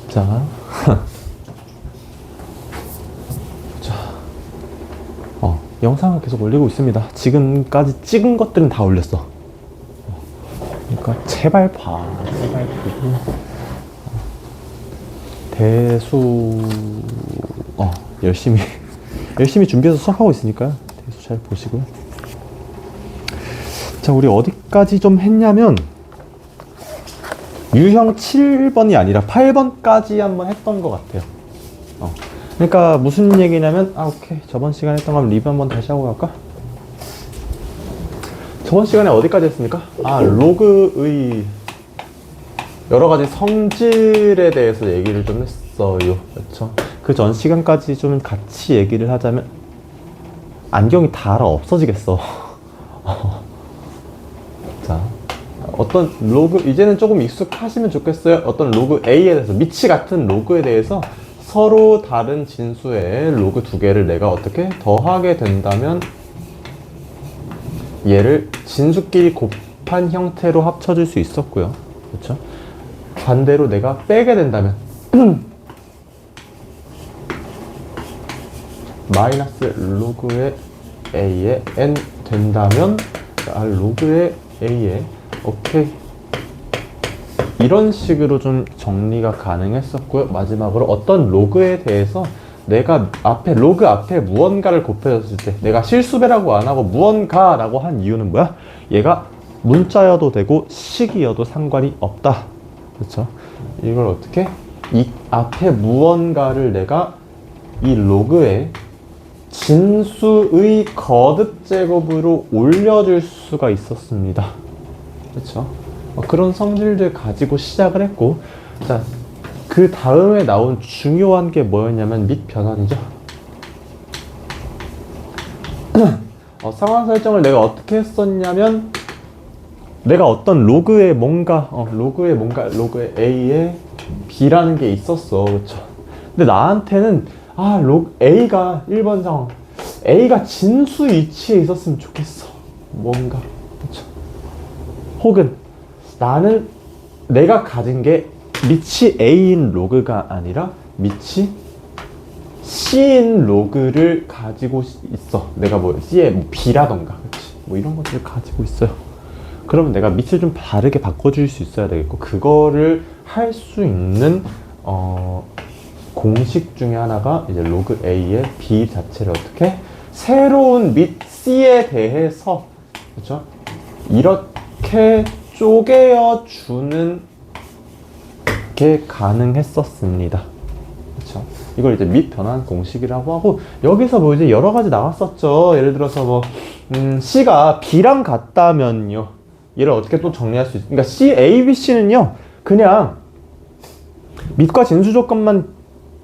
자, 자, 영상을 계속 올리고 있습니다. 지금까지 찍은 것들은 다 올렸어. 그러니까 제발 봐, 제발 보고. 대수, 열심히 준비해서 수업하고 있으니까요. 대수 잘 보시고요. 자, 우리 어디까지 좀 했냐면 유형 7번이 아니라 8번까지 한번 했던 것 같아요. 그러니까 무슨 얘기냐면, 오케이, 저번 시간에 했던 거 리뷰 한번 다시 하고 갈까? 저번 시간에 어디까지 했습니까? 로그의 여러 가지 성질에 대해서 얘기를 좀 했어요. 그렇죠? 그 전 시간까지 좀 같이 얘기를 하자면 안경이 다 알아 없어지겠어. 자, 어떤 로그, 이제는 조금 익숙하시면 좋겠어요. 어떤 로그 A에 대해서, 미치 같은 로그에 대해서 서로 다른 진수의 로그 두 개를 내가 어떻게 더하게 된다면 얘를 진수끼리 곱한 형태로 합쳐줄 수 있었고요. 그렇죠? 반대로 내가 빼게 된다면 마이너스 로그의 A에 N 된다면 로그의 A에 오케이, 이런 식으로 좀 정리가 가능했었고요. 마지막으로 어떤 로그에 대해서 내가 로그 앞에 무언가를 곱해줬을 때 내가 실수배라고 안 하고 무언가라고 한 이유는 뭐야? 얘가 문자여도 되고 식이어도 상관이 없다. 그렇죠? 이걸 어떻게? 이 앞에 무언가를 내가 이 로그에 진수의 거듭 제곱으로 올려줄 수가 있었습니다. 그렇죠? 그런 성질들 가지고 시작을 했고, 자, 그 다음에 나온 중요한 게 뭐였냐면 밑 변환이죠. 상황 설정을 내가 어떻게 했었냐면, 내가 어떤 로그에 A에 B라는 게 있었어. 그쵸? 근데 나한테는, A가 1번 상황, A가 진수 위치에 있었으면 좋겠어. 뭔가. 그쵸? 혹은, 나는 내가 가진 게 밑이 A인 로그가 아니라 밑이 C인 로그를 가지고 있어. 내가 C에 B라던가, 그치? 이런 것들을 가지고 있어요. 그러면 내가 밑을 좀 다르게 바꿔줄 수 있어야 되겠고, 그거를 할 수 있는 공식 중에 하나가 이제 로그 A의 B 자체를 어떻게 새로운 밑 C에 대해서, 그렇죠? 이렇게 쪼개어 주는 게 가능했었습니다. 그렇죠? 이걸 이제 밑 변환 공식이라고 하고, 여기서 이제 여러 가지 나왔었죠. 예를 들어서 C가 B랑 같다면요, 얘를 어떻게 또 정리할 수 있어요? 그러니까 C, A, B, C는요, 그냥 밑과 진수 조건만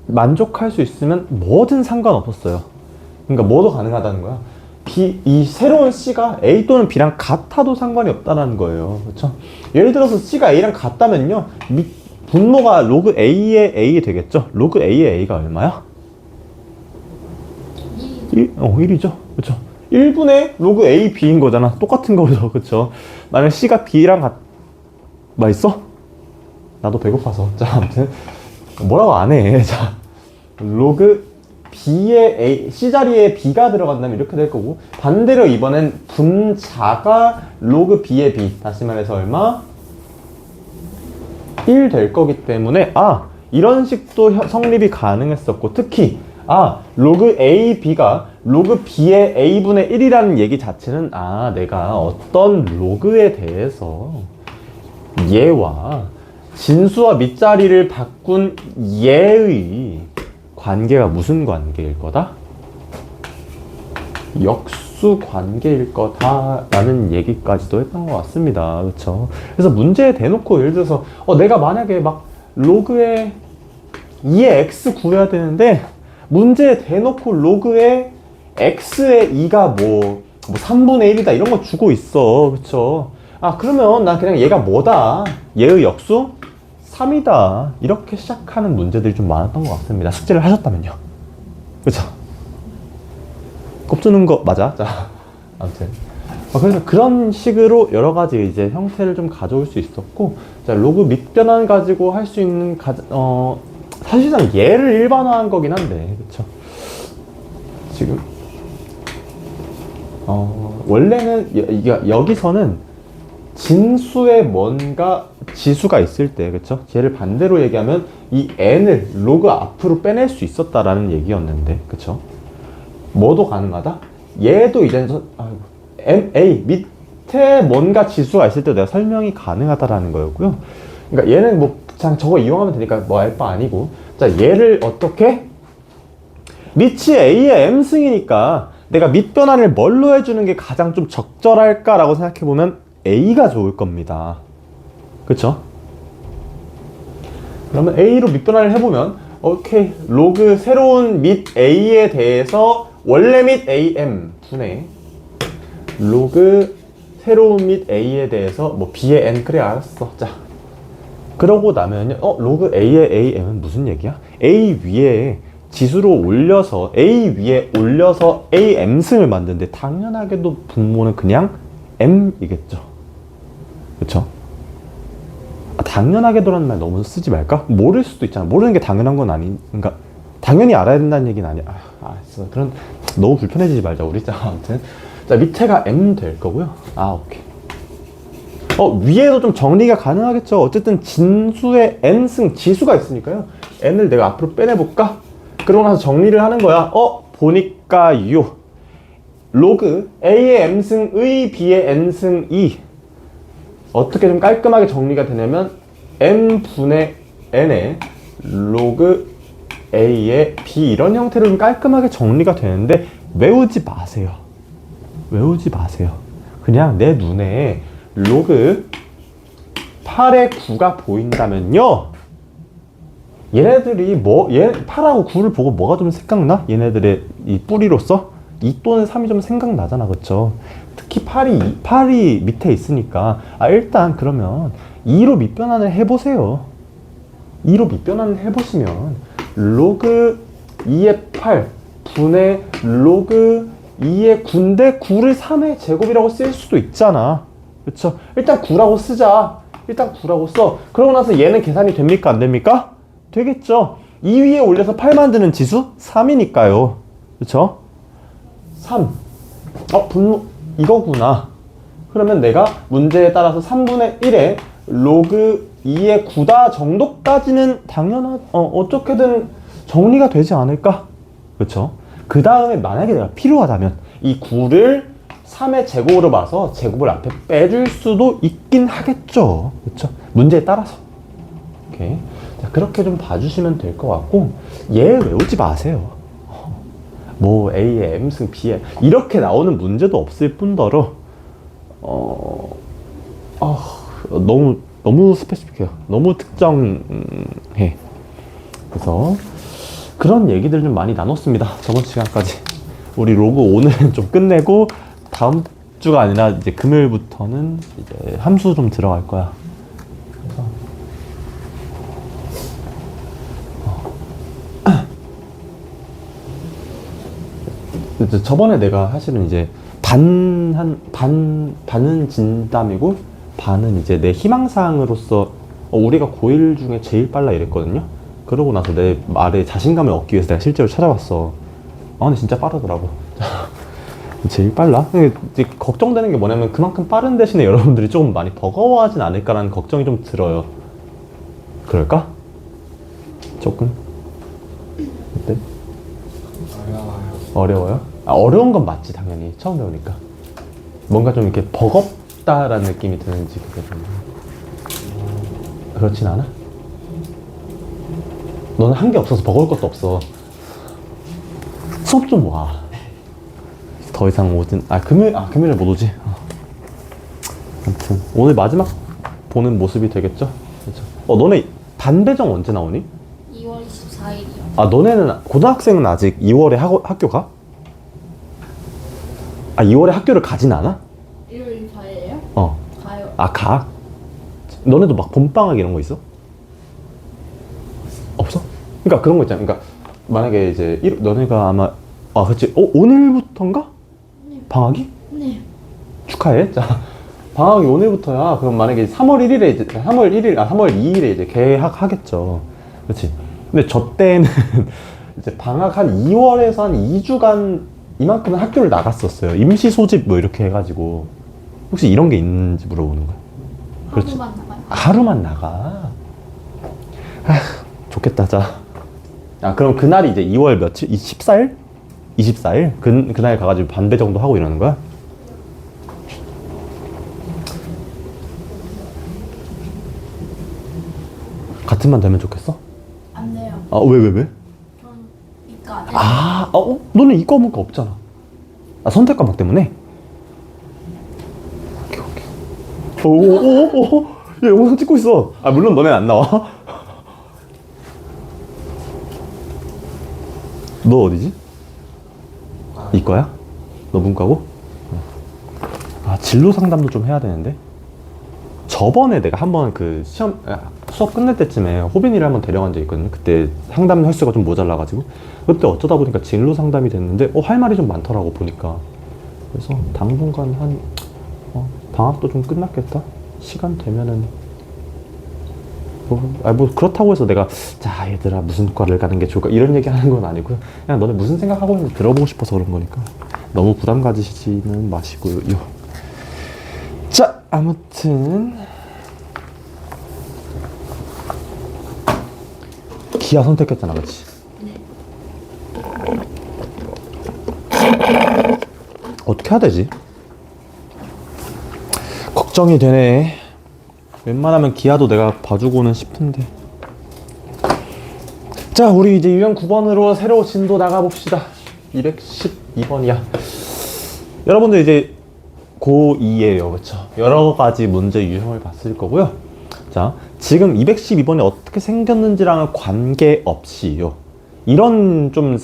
만족할 수 있으면 뭐든 상관없었어요. 그러니까 뭐도 가능하다는 거야. 이 새로운 C가 A 또는 B랑 같아도 상관이 없다는 거예요. 그렇죠? 예를 들어서 C가 A랑 같다면요, 분모가 로그 A의 A 되겠죠? 로그 A의 A가 얼마야? 1이죠. 그렇죠? 1분의 로그 A, B인 거잖아. 똑같은 거죠. 그쵸? 만약 C가 B랑 맛있어? 나도 배고파서. 자, 아무튼 뭐라고 안 해. 자, 로그 B의 A, C 자리에 B가 들어간다면 이렇게 될 거고, 반대로 이번엔 분자가 로그 B의 B, 다시 말해서 얼마? 1 될 거기 때문에 이런 식도 성립이 가능했었고, 특히 로그 A, B가 로그 B의 A분의 1이라는 얘기 자체는 내가 어떤 로그에 대해서 얘와 진수와 밑자리를 바꾼 얘의 관계가 무슨 관계일 거다? 역수 관계일 거다라는 얘기까지도 했던 것 같습니다. 그렇죠? 그래서 문제에 대놓고, 예를 들어서 내가 만약에 막 로그의 2의 x 구해야 되는데, 문제에 대놓고 로그의 x의 2가 3분의 1이다 이런 거 주고 있어. 그쵸? 그러면 난 그냥 얘가 뭐다? 얘의 역수 3이다. 이렇게 시작하는 문제들이 좀 많았던 것 같습니다. 숙제를 하셨다면요. 그쵸? 꼽주는 거 맞아? 자, 아무튼 그래서 그런 식으로 여러 가지 이제 형태를 좀 가져올 수 있었고, 자, 로그 밑변환 가지고 할 수 있는 사실상 얘를 일반화한 거긴 한데, 그쵸? 지금 원래는 여기서는 진수에 뭔가 지수가 있을 때, 그쵸? 얘를 반대로 얘기하면 이 n을 로그 앞으로 빼낼 수 있었다라는 얘기였는데, 그쵸? 뭐도 가능하다? 얘도 이제 a 밑에 뭔가 지수가 있을 때 내가 설명이 가능하다라는 거였고요. 그러니까 얘는 뭐 그냥 저거 이용하면 되니까 뭐 알 바 아니고, 자, 얘를 어떻게 밑이 a의 m승이니까 내가 밑변환을 뭘로 해주는 게 가장 좀 적절할까라고 생각해보면 a가 좋을 겁니다. 그쵸? 그러면 a로 밑변환을 해보면 오케이, 로그 새로운 밑 a에 대해서 원래 밑 am 분의 로그 새로운 밑 a에 대해서 뭐 b의 n, 그래 알았어. 자, 그러고 나면요, 로그 a의 am은 무슨 얘기야? a 위에 지수로 올려서 a 위에 올려서 am승을 만드는데 당연하게도 분모는 그냥 m이겠죠. 그쵸? 당연하게도라는 말 너무 쓰지 말까? 모를 수도 있잖아. 모르는 게 당연한 건 그러니까 당연히 알아야 된다는 얘기는 아니야. 알았어. 그런 너무 불편해지지 말자 우리. 자, 아무튼 자, 밑에가 m 될 거고요. 오케이. 위에도 좀 정리가 가능하겠죠. 어쨌든 진수에 n승 지수가 있으니까요. n을 내가 앞으로 빼내볼까? 그러고 나서 정리를 하는 거야. 보니까요, 로그 a의 m승의 b의 n승이 어떻게 좀 깔끔하게 정리가 되냐면 m분의 n의 로그 a의 b, 이런 형태로 좀 깔끔하게 정리가 되는데 외우지 마세요. 외우지 마세요. 그냥 내 눈에 로그 8의 9가 보인다면요, 얘네들이 8하고 9를 보고 뭐가 좀 생각나? 얘네들의 이 뿌리로서 2 또는 3이 좀 생각나잖아. 그쵸? 특히 8이 밑에 있으니까 일단 그러면 2로 밑변환을 해보세요. 2로 밑변환을 해보시면 로그 2의 8 분의 로그 2의 9인데 9를 3의 제곱이라고 쓸 수도 있잖아. 그쵸? 일단 9라고 쓰자. 일단 9라고 써. 그러고 나서 얘는 계산이 됩니까? 안 됩니까? 되겠죠? 2 위에 올려서 8 만드는 지수 3이니까요. 그쵸? 3. 분모 이거구나. 그러면 내가 문제에 따라서 3분의 1에 로그 2의 9다 정도까지는 어떻게든 정리가 되지 않을까? 그쵸? 그 다음에 만약에 내가 필요하다면 이 9를 3의 제곱으로 봐서 제곱을 앞에 빼줄 수도 있긴 하겠죠. 그쵸? 문제에 따라서. 오케이. 자, 그렇게 좀 봐주시면 될 것 같고, 얘 외우지 마세요. 뭐 A의 M승 B에 이렇게 나오는 문제도 없을 뿐더러 너무 스페시픽해요. 너무 특정해. 그래서 그런 얘기들 좀 많이 나눴습니다. 저번 시간까지. 우리 로그 오늘은 좀 끝내고 다음 주가 아니라 이제 금요일부터는 이제 함수 좀 들어갈 거야. 그래서 저번에 내가 사실은 이제 반은 진담이고 반은 이제 내 희망사항으로서 우리가 고1 중에 제일 빨라 이랬거든요. 그러고 나서 내 말에 자신감을 얻기 위해서 내가 실제로 찾아봤어. 근데 진짜 빠르더라고. 제일 빨라? 근데 이제 걱정되는 게 뭐냐면 그만큼 빠른 대신에 여러분들이 조금 많이 버거워하진 않을까라는 걱정이 좀 들어요. 그럴까? 조금? 어때? 어려워요? 어려운 건 맞지, 당연히. 처음 배우니까. 뭔가 좀 이렇게 버겁다라는 느낌이 드는지, 그게 좀. 그렇진 않아? 너는 한 게 없어서 버거울 것도 없어. 수업 좀 와. 더 이상 오진, 금요일에 못 오지? 아무튼, 오늘 마지막 보는 모습이 되겠죠? 그렇죠? 너네 반배정 언제 나오니? 2월 24일이요. 너네는, 고등학생은 아직 2월에 학교 가? 2월에 학교를 가진 않아? 1월 24일이에요? 가요. 가? 너네도 막 봄방학 이런 거 있어? 없어? 그러니까 그런 거 있잖아. 그러니까 만약에 이제 너네가 아마 그렇지. 오늘부터인가? 네. 방학이? 네. 축하해. 자, 방학이 오늘부터야. 그럼 만약에 3월 1일에 이제 3월 2일에 이제 개학하겠죠. 그렇지. 근데 저 때는 이제 방학 한 2월에서 한 2주간 이만큼은 학교를 나갔었어요. 임시 소집 뭐 이렇게 해가지고. 혹시 이런 게 있는지 물어보는 거야. 그렇지. 하루만 나가요. 하루만 나가. 아, 좋겠다. 자. 아, 그럼 그날이 이제 2월 며칠? 14일? 24일? 그날 가가지고 반배 정도 하고 이러는 거야? 같은 반 되면 좋겠어? 안 돼요. 아, 왜? 전 이과 안 돼요. 아, 너는 이과 과목 없잖아. 아, 선택 과목 때문에? 오오오오, 야, 영상 찍고 있어. 아, 물론 너넨 안 나와. 너 어디지? 이과야? 너 문과고? 아, 진로 상담도 좀 해야 되는데. 저번에 내가 한번 그 수업 끝날 때쯤에 호빈이를 한번 데려간 적이 있거든요. 그때 상담 횟수가 좀 모자라가지고 그때 어쩌다 보니까 진로 상담이 됐는데 할 말이 좀 많더라고 보니까. 그래서 당분간 방학도 좀 끝났겠다. 시간 되면은 뭐 그렇다고 해서 내가 자 얘들아 무슨 과를 가는 게 좋을까 이런 얘기 하는 건 아니고요. 그냥 너네 무슨 생각하고 있는지 들어보고 싶어서 그런 거니까 너무 부담 가지시지는 마시고요. 자, 아무튼 기아 선택했잖아, 그렇지? 어떻게 해야 되지? 걱정이 되네. 웬만하면 기아도 내가 봐주고는 싶은데. 자, 우리 이제 유형 9번으로 새로 진도 나가봅시다. 212번이야. 여러분들 이제 고2예요. 그쵸? 여러 가지 문제 유형을 봤을 거고요. 자, 지금 212번이 어떻게 생겼는지랑은 관계없이요. 이런 좀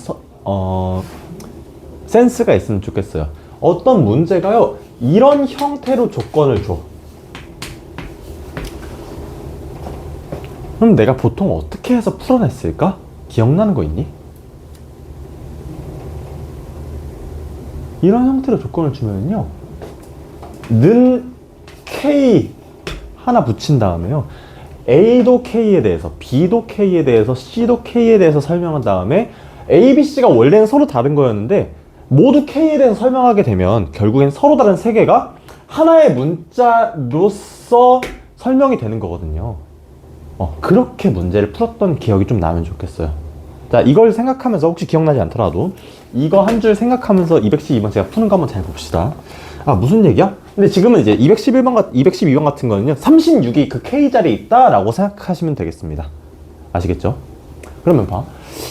센스가 있으면 좋겠어요. 어떤 문제가요. 이런 형태로 조건을 줘. 그럼 내가 보통 어떻게 해서 풀어냈을까? 기억나는 거 있니? 이런 형태로 조건을 주면요. 는 K 하나 붙인 다음에요. A도 K에 대해서, B도 K에 대해서, C도 K에 대해서 설명한 다음에 A, B, C가 원래는 서로 다른 거였는데 모두 K에 대해서 설명하게 되면 결국엔 서로 다른 세 개가 하나의 문자로서 설명이 되는 거거든요. 그렇게 문제를 풀었던 기억이 좀 나면 좋겠어요. 자, 이걸 생각하면서 혹시 기억나지 않더라도 이거 한 줄 생각하면서 212번 제가 푸는 거 한번 잘 봅시다. 아, 무슨 얘기야? 근데 지금은 이제 212번 같은 거는요, 36이 그 K자리에 있다라고 생각하시면 되겠습니다. 아시겠죠? 그러면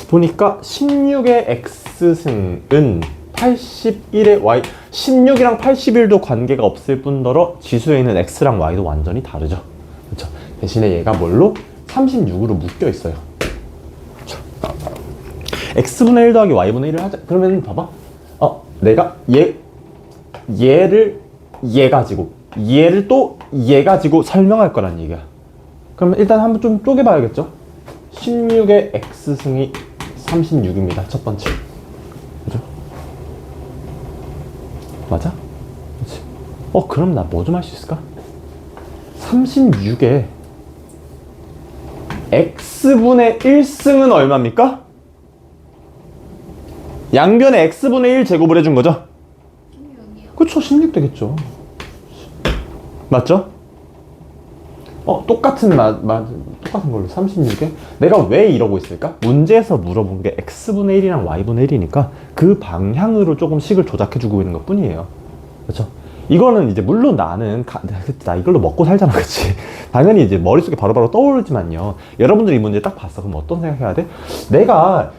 보니까 16의 X승은 81의 Y, 16이랑 81도 관계가 없을 뿐더러 지수에 있는 X랑 Y도 완전히 다르죠. 그렇죠? 대신에 얘가 뭘로? 36으로 묶여 있어요. 그렇죠? X분의 1 더하기 Y분의 1을 하자. 그러면 봐봐. 내가 얘를 얘 가지고 얘를 또 얘 가지고 설명할 거란 얘기야. 그러면 일단 한번 좀 쪼개봐야겠죠. 16의 X승이 36입니다. 첫 번째. 그죠? 맞아? 그치? 그럼 나 뭐 좀 할 수 있을까? 36에 X분의 1승은 얼마입니까? 양변에 X분의 1 제곱을 해준 거죠? 16이요. 그쵸, 16 되겠죠. 맞죠? 똑같은 걸로 36에 내가 왜 이러고 있을까? 문제에서 물어본 게 X분의 1이랑 Y분의 1이니까 그 방향으로 조금 식을 조작해주고 있는 것 뿐이에요. 그렇죠? 이거는 이제 물론 나는 나 이걸로 먹고 살잖아, 그치? 당연히 이제 머릿속에 바로바로 떠오르지만요. 여러분들이 이 문제 딱 봤어. 그럼 어떤 생각해야 돼? 내가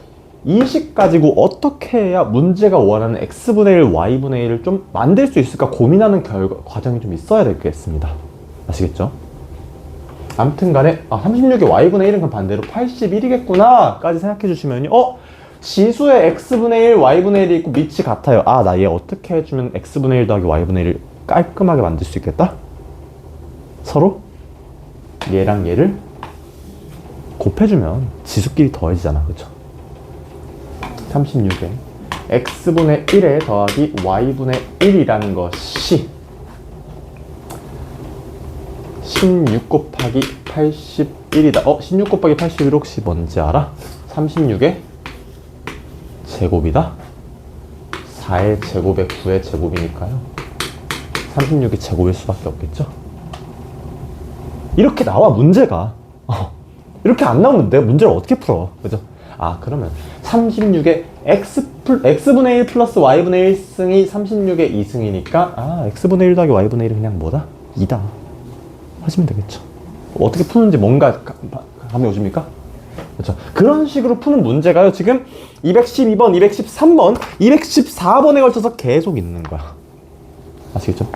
이 식 가지고 어떻게 해야 문제가 원하는 X분의 1, Y분의 1을 좀 만들 수 있을까 고민하는 과정이 좀 있어야 되겠습니다. 아시겠죠? 아무튼 간에 36의 Y분의 1은 그럼 반대로 81이겠구나 까지 생각해 주시면요. 지수에 X분의 1, Y분의 1이 있고 밑이 같아요. 나 얘 어떻게 해주면 X분의 1 더하기 Y분의 1을 깔끔하게 만들 수 있겠다? 서로 얘랑 얘를 곱해주면 지수끼리 더해지잖아. 그쵸? 36에 X분의 1에 더하기 Y분의 1이라는 것이 16 곱하기 81이다. 16 곱하기 81 혹시 뭔지 알아? 36의 제곱이다. 4의 제곱에 9의 제곱이니까요. 36이 제곱일 수밖에 없겠죠? 이렇게 나와 문제가. 이렇게 안 나오면 내가 문제를 어떻게 풀어? 그죠? 그러면 36의 x분의 1 플러스 y분의 1승이 36의 2승이니까 x분의 1 더하기 y분의 1은 그냥 뭐다? 2다 하시면 되겠죠. 어떻게 푸는지 뭔가 감이 오십니까? 그렇죠. 그런 식으로 푸는 문제가요, 지금 212번, 213번, 214번에 걸쳐서 계속 있는 거야. 아시겠죠?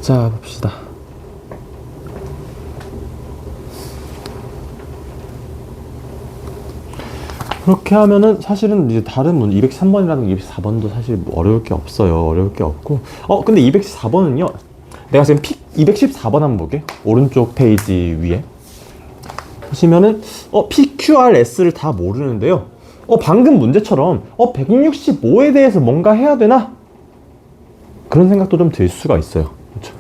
자, 봅시다. 그렇게 하면은 사실은 이제 다른 문제 203번이라든 204번도 사실 어려울 게 없어요. 어려울 게 없고. 근데 214번은요. 내가 지금 214번 한번 볼게. 오른쪽 페이지 위에. 보시면은 PQRS를 다 모르는데요. 방금 문제처럼 165에 대해서 뭔가 해야 되나? 그런 생각도 좀 들 수가 있어요. 그렇죠?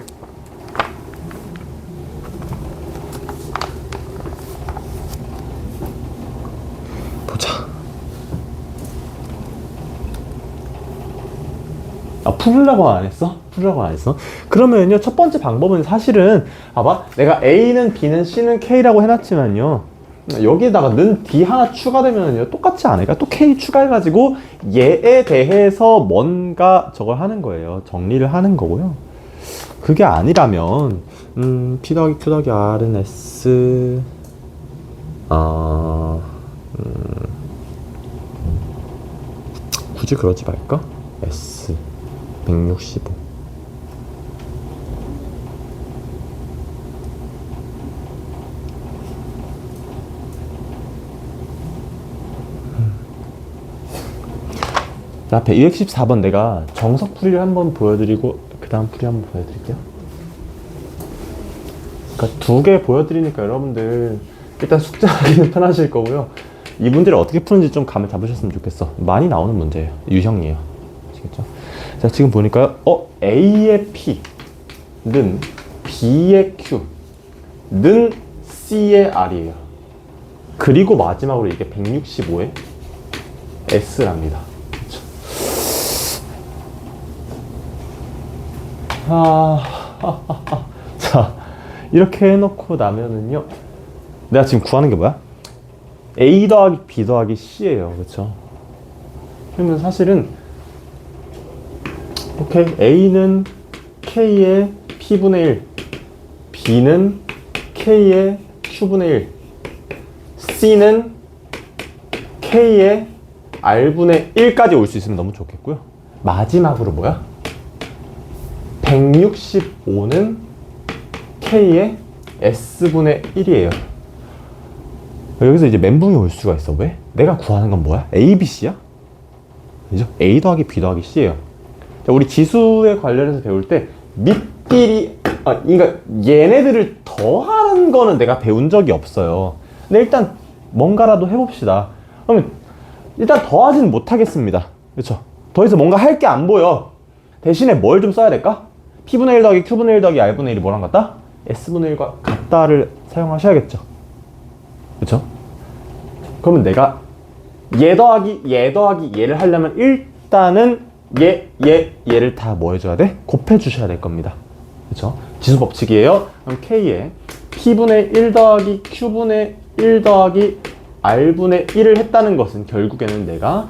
보자. 풀으려고 안 했어? 풀으려고 안 했어? 그러면요, 첫 번째 방법은 사실은, 봐봐. 내가 A는 B는 C는 K라고 해놨지만요. 여기에다가 는 D 하나 추가되면요, 똑같지 않을까? 또 K 추가해가지고 얘에 대해서 뭔가 저걸 하는 거예요. 정리를 하는 거고요. 그게 아니라면, P 더하기 Q 더하기 R은 S, 굳이 그러지 말까? S 165. 자, 214번 내가 정석 풀이를 한번 보여드리고 그 다음 풀이 한번 보여드릴게요. 그러니까 두 개 보여드리니까 여러분들 일단 숙제하기는 편하실 거고요. 이 문제를 어떻게 푸는지 좀 감을 잡으셨으면 좋겠어. 많이 나오는 문제예요. 유형이에요. 아시겠죠? 자, 지금 보니까요. A의 P는 B의 Q는 C의 R이에요. 그리고 마지막으로 이게 165의 S랍니다. 그렇죠? 자, 이렇게 해놓고 나면은요. 내가 지금 구하는 게 뭐야? A 더하기 B 더하기 C예요. 그렇죠? 그러면 사실은 오케이, A는 K의 P분의 1, B는 K의 Q분의 1, C는 K의 R분의 1까지 올 수 있으면 너무 좋겠고요. 마지막으로 뭐야? 165는 K의 S분의 1이에요. 여기서 이제 멘붕이 올 수가 있어. 왜? 내가 구하는 건 뭐야? A, B, C야? 그죠? A 더하기 B 더하기 C예요. 자, 우리 지수에 관련해서 배울 때 밑끼리, 그러니까 얘네들을 더하는 거는 내가 배운 적이 없어요. 근데 일단 뭔가라도 해봅시다. 그러면 일단 더하지는 못하겠습니다. 그렇죠? 더해서 뭔가 할 게 안 보여. 대신에 뭘 좀 써야 될까? P분의 1 더하기 Q분의 1 더하기 R분의 1이 뭐랑 같다? S분의 1과 같다를 사용하셔야겠죠. 그렇죠? 그러면 내가 얘 더하기 얘를 하려면 일단은 얘를 다 뭐 해줘야 돼? 곱해주셔야 될 겁니다. 그렇죠? 지수 법칙이에요. 그럼 K에 P분의 1 더하기 Q분의 1 더하기 R분의 1을 했다는 것은 결국에는 내가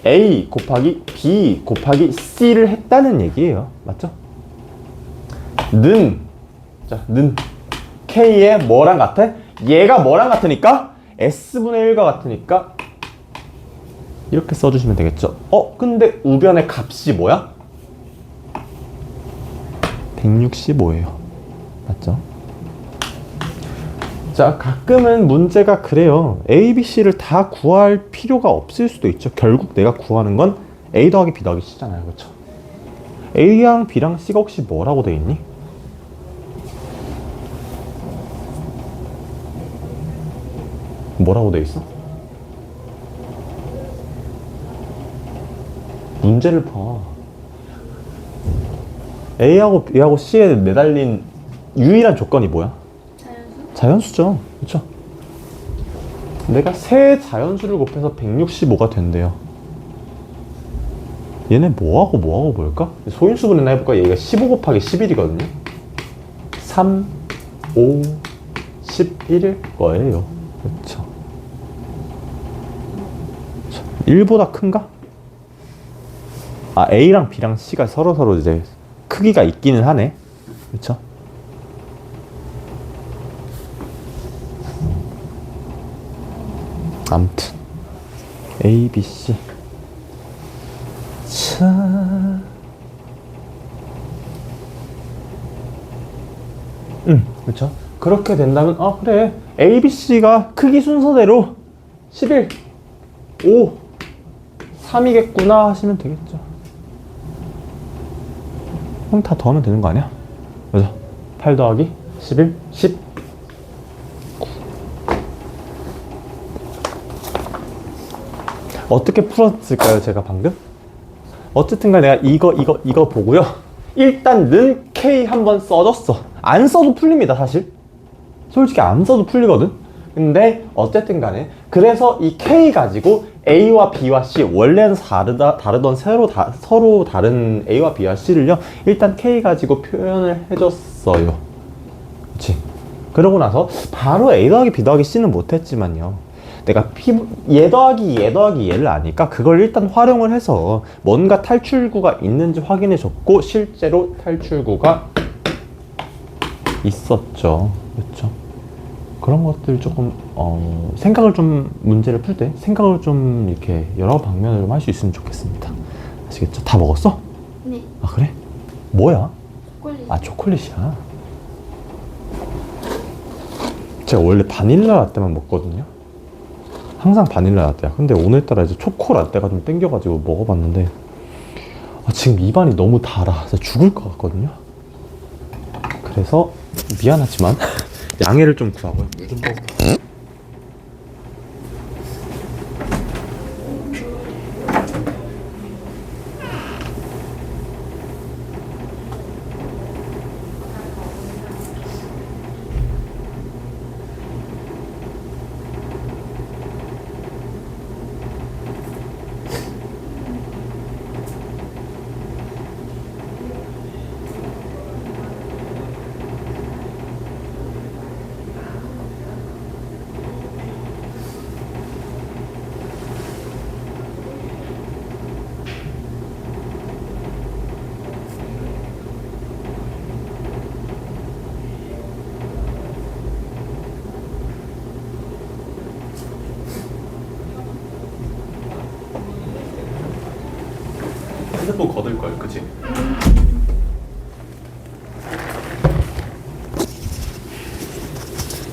A 곱하기 B 곱하기 C를 했다는 얘기예요. 맞죠? 는 K에 뭐랑 같아? 얘가 뭐랑 같으니까? S분의 1과 같으니까 이렇게 써주시면 되겠죠. 근데 우변의 값이 뭐야? 165예요. 맞죠? 자, 가끔은 문제가 그래요. A, B, C를 다 구할 필요가 없을 수도 있죠. 결국 내가 구하는 건 A 더하기 B 더하기 C잖아요. 그렇죠? A랑 B랑 C가 혹시 뭐라고 돼 있니? 뭐라고 돼 있어? 문제를 봐. A하고 B하고 C에 매달린 유일한 조건이 뭐야? 자연수? 자연수죠. 그쵸? 내가 세 자연수를 곱해서 165가 된대요. 얘네 뭐하고 볼까? 소인수분해나 해볼까? 얘가 15 곱하기 11이거든요. 3, 5, 11일 거예요. 그쵸? 1보다 큰가? 아, A랑 B랑 C가 서로 이제 크기가 있기는 하네. 그쵸? 아무튼 A, B, C. 자, 그렇죠. 그렇게 된다면 그래, A, B, C가 크기 순서대로 11, 5, 3이겠구나 하시면 되겠죠. 그럼 다 더하면 되는 거 아니야? 그죠? 8 더하기 11, 10. 어떻게 풀었을까요, 제가 방금? 어쨌든 간에 내가 이거 보고요. 일단 는 K 한번 써줬어. 안 써도 풀립니다, 사실. 솔직히 안 써도 풀리거든? 근데 어쨌든 간에 그래서 이 K 가지고 A와 B와 C, 원래는 다르던 서로 다른 A와 B와 C를요, 일단 K 가지고 표현을 해줬어요. 그치? 그러고 나서 바로 A 더하기 B 더하기 C는 못했지만요, 내가 얘 더하기 얘를 아니까 그걸 일단 활용을 해서 뭔가 탈출구가 있는지 확인해 줬고, 실제로 탈출구가 있었죠. 그렇죠? 그런 것들 조금 생각을 좀, 문제를 풀 때 생각을 좀 이렇게 여러 방면으로 할 수 있으면 좋겠습니다. 아시겠죠? 다 먹었어? 네. 아, 그래? 뭐야? 초콜릿. 아, 초콜릿이야. 제가 원래 바닐라 라떼만 먹거든요. 항상 바닐라 라떼야. 근데 오늘따라 이제 초코 라떼가 좀 땡겨가지고 먹어봤는데, 지금 입안이 너무 달아. 진짜 죽을 것 같거든요. 그래서 미안하지만 양해를 좀 구하고요. 물 좀 먹을게요. 핸드폰 거둘걸, 그치?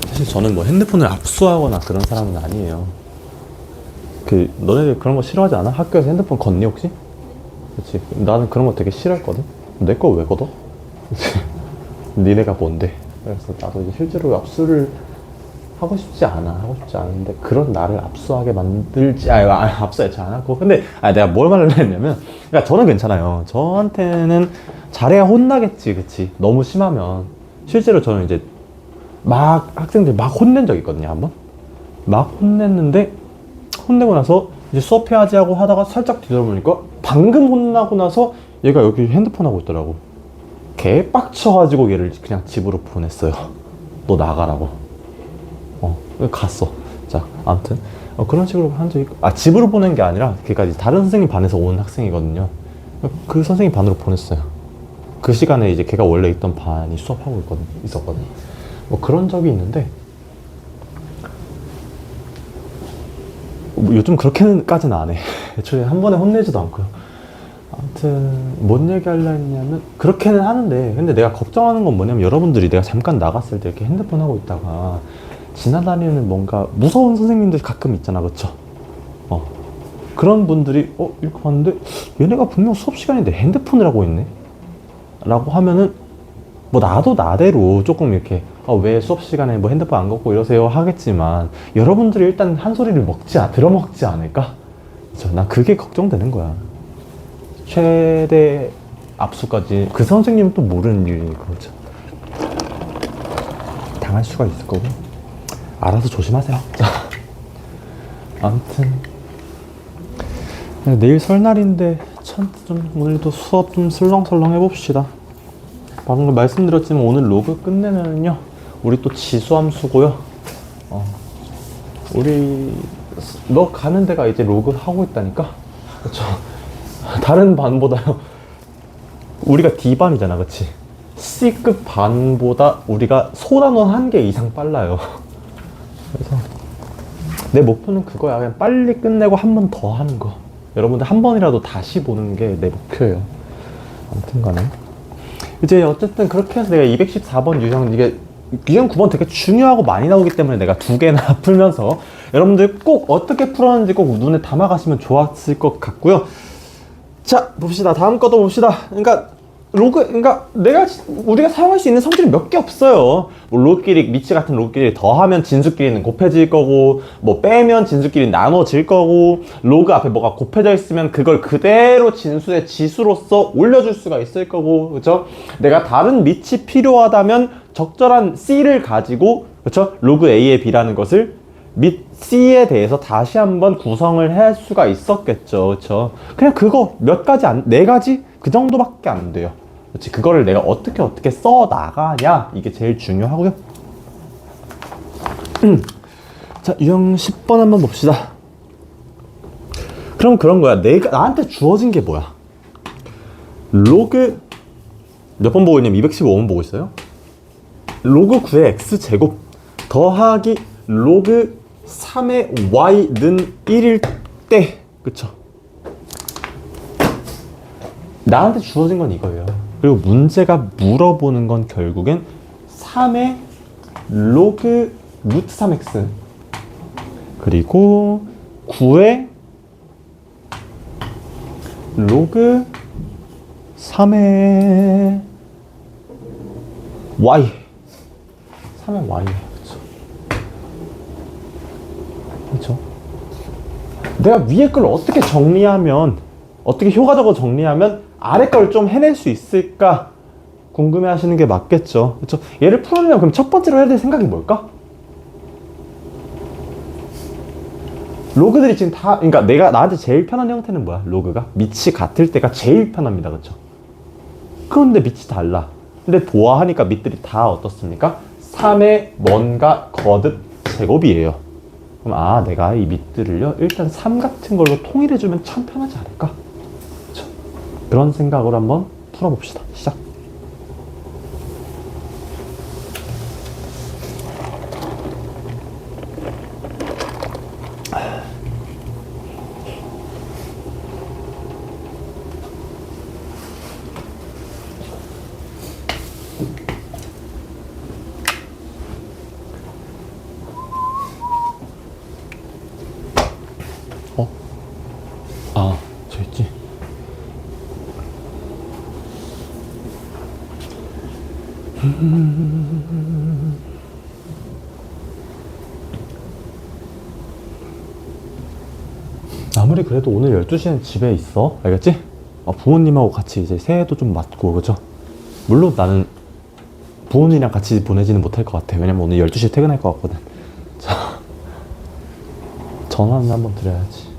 사실 저는 뭐 핸드폰을 압수하거나 그런 사람은 아니에요. 너네들 그런 거 싫어하지 않아? 학교에서 핸드폰 걷니 혹시? 그치? 나는 그런 거 되게 싫어했거든? 내 거 왜 걷어? 그치? 니네가 뭔데? 그래서 나도 이제 실제로 압수를 하고 싶지 않은데, 그런 나를 압수하게 만들지, 압수하지 않았고. 근데, 내가 뭘 말을 했냐면, 그러니까 저는 괜찮아요. 저한테는 잘해야 혼나겠지, 그치? 너무 심하면. 실제로 저는 이제 학생들 막 혼낸 적 있거든요, 한번? 막 혼냈는데, 혼내고 나서 이제 수업해야지 하고 하다가 살짝 뒤돌아보니까 방금 혼나고 나서 얘가 여기 핸드폰 하고 있더라고. 개 빡쳐가지고 얘를 그냥 집으로 보냈어요. 너 나가라고. 갔어. 자, 아무튼 그런 식으로 한 적이 있고, 집으로 보낸 게 아니라, 그러니까 이제 다른 선생님 반에서 온 학생이거든요. 그 선생님 반으로 보냈어요. 그 시간에 이제 걔가 원래 있던 반이 수업하고 있었거든. 뭐 그런 적이 있는데, 요즘 그렇게까지는 안 해. 애초에 한 번에 혼내지도 않고요. 아무튼 뭔 얘기 하려 했냐면, 그렇게는 하는데, 근데 내가 걱정하는 건 뭐냐면, 여러분들이 내가 잠깐 나갔을 때 이렇게 핸드폰 하고 있다가 지나다니는 뭔가 무서운 선생님들이 가끔 있잖아, 그쵸? 그런 분들이 이렇게 봤는데 얘네가 분명 수업 시간인데 핸드폰을 하고 있네? 라고 하면은, 뭐 나도 나대로 조금 이렇게 왜 수업 시간에 뭐 핸드폰 안 갖고 이러세요 하겠지만, 여러분들이 일단 한 소리를 들어먹지 않을까? 그쵸? 난 그게 걱정되는 거야. 최대 압수까지. 그 선생님은 또 모르는 일이니까, 그렇죠. 당할 수가 있을 거고. 알아서 조심하세요. 자, 아무튼 내일 설날인데 좀 오늘도 수업 좀 슬렁슬렁 해봅시다. 방금 말씀드렸지만 오늘 로그 끝내면요 우리 또 지수함수고요. 우리 너 가는 데가 이제 로그 하고 있다니까. 그렇죠. 다른 반보다요. 우리가 D반이잖아, 그치? C급 반보다 우리가 소단원 1개 이상 빨라요. 그래서 내 목표는 그거야. 그냥 빨리 끝내고 한 번 더 하는 거. 여러분들 한 번이라도 다시 보는 게 내 목표예요. 아무튼 간에 이제 어쨌든 그렇게 해서 내가 214번 유형, 이게 유형 9번 되게 중요하고 많이 나오기 때문에 내가 2개나 풀면서 여러분들 꼭 어떻게 풀었는지 꼭 눈에 담아가시면 좋았을 것 같고요. 자, 봅시다. 다음 것도 봅시다. 그러니까 우리가 사용할 수 있는 성질이 몇 개 없어요. 뭐 로끼리, 미치 같은 로끼리 더하면 진수끼리는 곱해질 거고, 뭐 빼면 진수끼리 나눠질 거고, 로그 앞에 뭐가 곱해져 있으면 그걸 그대로 진수의 지수로서 올려줄 수가 있을 거고, 그렇죠? 내가 다른 미치 필요하다면 적절한 C를 가지고, 그렇죠? 로그 A의 B라는 것을 및 C에 대해서 다시 한번 구성을 할 수가 있었겠죠. 그렇죠? 그냥 그거 몇 가지, 네 가지? 그 정도밖에 안 돼요. 그렇지. 그거를 내가 어떻게 써 나가냐, 이게 제일 중요하고요. 자, 유형 10번 한번 봅시다. 그럼 그런 거야. 나한테 주어진 게 뭐야? 로그 몇 번 보고 있냐면 215번 보고 있어요. 로그 9의 x제곱 더하기 로그 3의 y는 1일 때, 그쵸? 나한테 주어진 건 이거예요. 그리고 문제가 물어보는 건 결국엔 3의 로그 루트 3x 그리고 9의 로그 3의 y 3의 y. 그렇죠? 내가 위에 걸 어떻게 정리하면, 어떻게 효과적으로 정리하면 아래 걸 좀 해낼 수 있을까 궁금해 하시는 게 맞겠죠. 그렇죠? 얘를 풀어내면 그럼 첫 번째로 해야 될 생각이 뭘까? 로그들이 지금 다, 그러니까 나한테 제일 편한 형태는 뭐야? 로그가 밑이 같을 때가 제일 편합니다. 그렇죠? 그런데 밑이 달라. 근데 보아하니까 밑들이 다 어떻습니까? 3의 뭔가 거듭 제곱이에요. 그럼 내가 이 밑들을요 일단 3 같은 걸로 통일해주면 참 편하지 않을까? 그쵸? 그런 생각으로 한번 풀어봅시다. 시작. 저 있지. 아무리 그래도 오늘 12시엔 집에 있어. 알겠지? 부모님하고 같이 이제 새해도 좀 맞고, 그죠? 물론 나는 부모님이랑 같이 보내지는 못할 것 같아. 왜냐면 오늘 12시에 퇴근할 것 같거든. 자, 전화는 한번 드려야지.